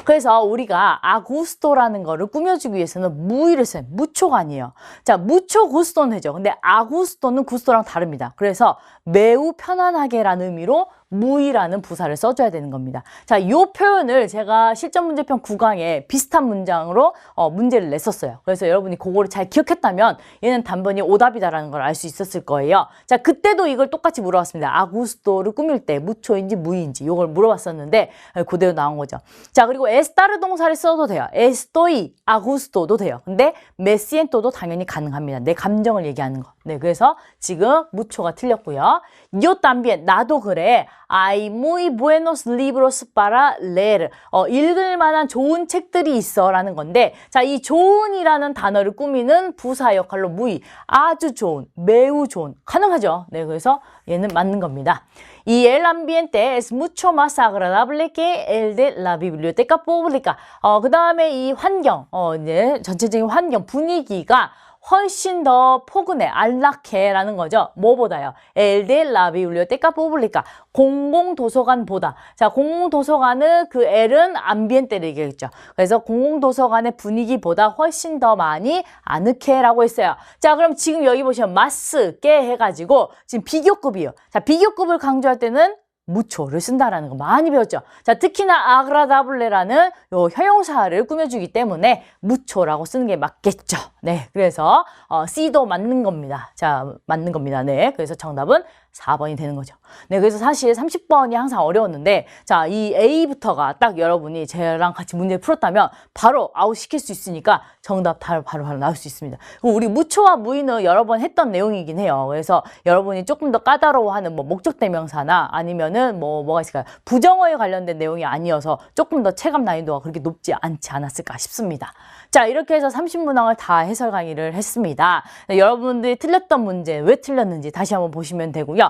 그래서 우리가 아구스토라는 거를 꾸며주기 위해서는 무의를 써요. 무초가 아니에요. 자, 무초 구스토는 되죠. 근데 아구스토는 구스토랑 다릅니다. 그래서 매우 편안하게 라는 의미로 무이라는 부사를 써줘야 되는 겁니다. 자, 이 표현을 제가 실전 문제편 9강에 비슷한 문장으로 문제를 냈었어요. 그래서 여러분이 그거를 잘 기억했다면 얘는 단번이 오답이다라는 걸 알 수 있었을 거예요. 자, 그때도 이걸 똑같이 물어봤습니다. 아구스토를 꾸밀 때 무초인지 무이인지 이걸 물어봤었는데 그대로 나온 거죠. 자, 그리고 에스타르 동사를 써도 돼요. 에스토이, 아구스토도 돼요. 근데 메시엔토도 당연히 가능합니다. 내 감정을 얘기하는 거. 네, 그래서 지금 무초가 틀렸고요. Yo también, 나도 그래. Hay muy buenos libros para leer. 읽을 만한 좋은 책들이 있어 라는 건데, 자, 이 좋은이라는 단어를 꾸미는 부사 역할로 muy, 아주 좋은, 매우 좋은, 가능하죠. 네, 그래서 얘는 맞는 겁니다. Y el ambiente es mucho más agradable que el de la biblioteca pública. 그 다음에 이 환경, 이제 전체적인 환경, 분위기가 훨씬 더 포근해, 안락해라는 거죠. 뭐보다요? El de la biblioteca pública. 공공도서관보다. 자, 공공도서관은 그 L은 암비엔테를 얘기했죠. 그래서 공공도서관의 분위기보다 훨씬 더 많이 아늑해라고 했어요. 자, 그럼 지금 여기 보시면 마스, 깨 해가지고 지금 비교급이에요. 자, 비교급을 강조할 때는 무초를 쓴다라는 거 많이 배웠죠. 자, 특히나 아그라다블레라는 요 형용사를 꾸며주기 때문에 무초라고 쓰는 게 맞겠죠. 네, 그래서 C도 맞는 겁니다. 자, 맞는 겁니다. 네, 그래서 정답은 4번이 되는 거죠. 네, 그래서 사실 30번이 항상 어려웠는데, 자, 이 A부터가 딱 여러분이 쟤랑 같이 문제를 풀었다면 바로 아웃시킬 수 있으니까 정답 바로 나올 수 있습니다. 그리고 우리 무초와 무의는 여러 번 했던 내용이긴 해요. 그래서 여러분이 조금 더 까다로워하는 뭐 목적대명사나 아니면은 뭐가 있을까요? 부정어에 관련된 내용이 아니어서 조금 더 체감 난이도가 그렇게 높지 않지 않았을까 싶습니다. 자, 이렇게 해서 30문항을 다 해설 강의를 했습니다. 네, 여러분들이 틀렸던 문제 왜 틀렸는지 다시 한번 보시면 되고요.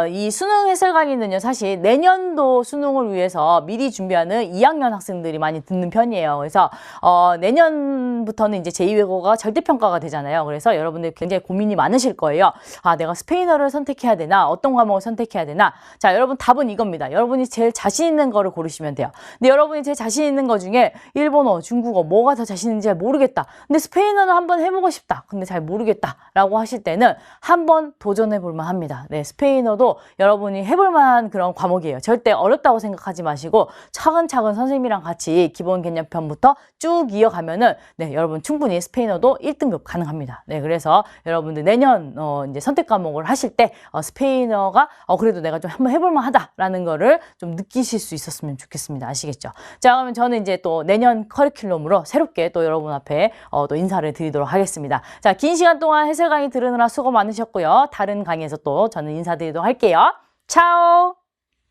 이 수능 해설 강의는요, 사실 내년도 수능을 위해서 미리 준비하는 2학년 학생들이 많이 듣는 편이에요. 그래서 내년부터는 이제 제2외국어가 절대평가가 되잖아요. 그래서 여러분들 굉장히 고민이 많으실 거예요. 아, 내가 스페인어를 선택해야 되나? 어떤 과목을 선택해야 되나? 자, 여러분 답은 이겁니다. 여러분이 제일 자신 있는 거를 고르시면 돼요. 근데 여러분이 제일 자신 있는 거 중에 일본어, 중국어 뭐가 더 자신 있는지 잘 모르겠다. 근데 스페인어는 한번 해보고 싶다. 근데 잘 모르겠다. 라고 하실 때는 한번 도전해 볼 만합니다. 네, 스페인어도 여러분이 해볼 만한 그런 과목이에요. 절대 어렵다고 생각하지 마시고 차근차근 선생님이랑 같이 기본 개념편부터 쭉 이어가면은 네, 여러분 충분히 스페인어도 1등급 가능합니다. 네, 그래서 여러분들 내년 이제 선택 과목을 하실 때 스페인어가 그래도 내가 좀 한번 해볼 만하다라는 거를 좀 느끼실 수 있었으면 좋겠습니다. 아시겠죠? 자, 그러면 저는 이제 또 내년 커리큘럼으로 새롭게 또 여러분 앞에 또 인사를 드리도록 하겠습니다. 자, 긴 시간 동안 해설 강의 들으느라 수고 많으셨고요. 다른 강의에서 또 저는 인사드리도록 할게요. 차오!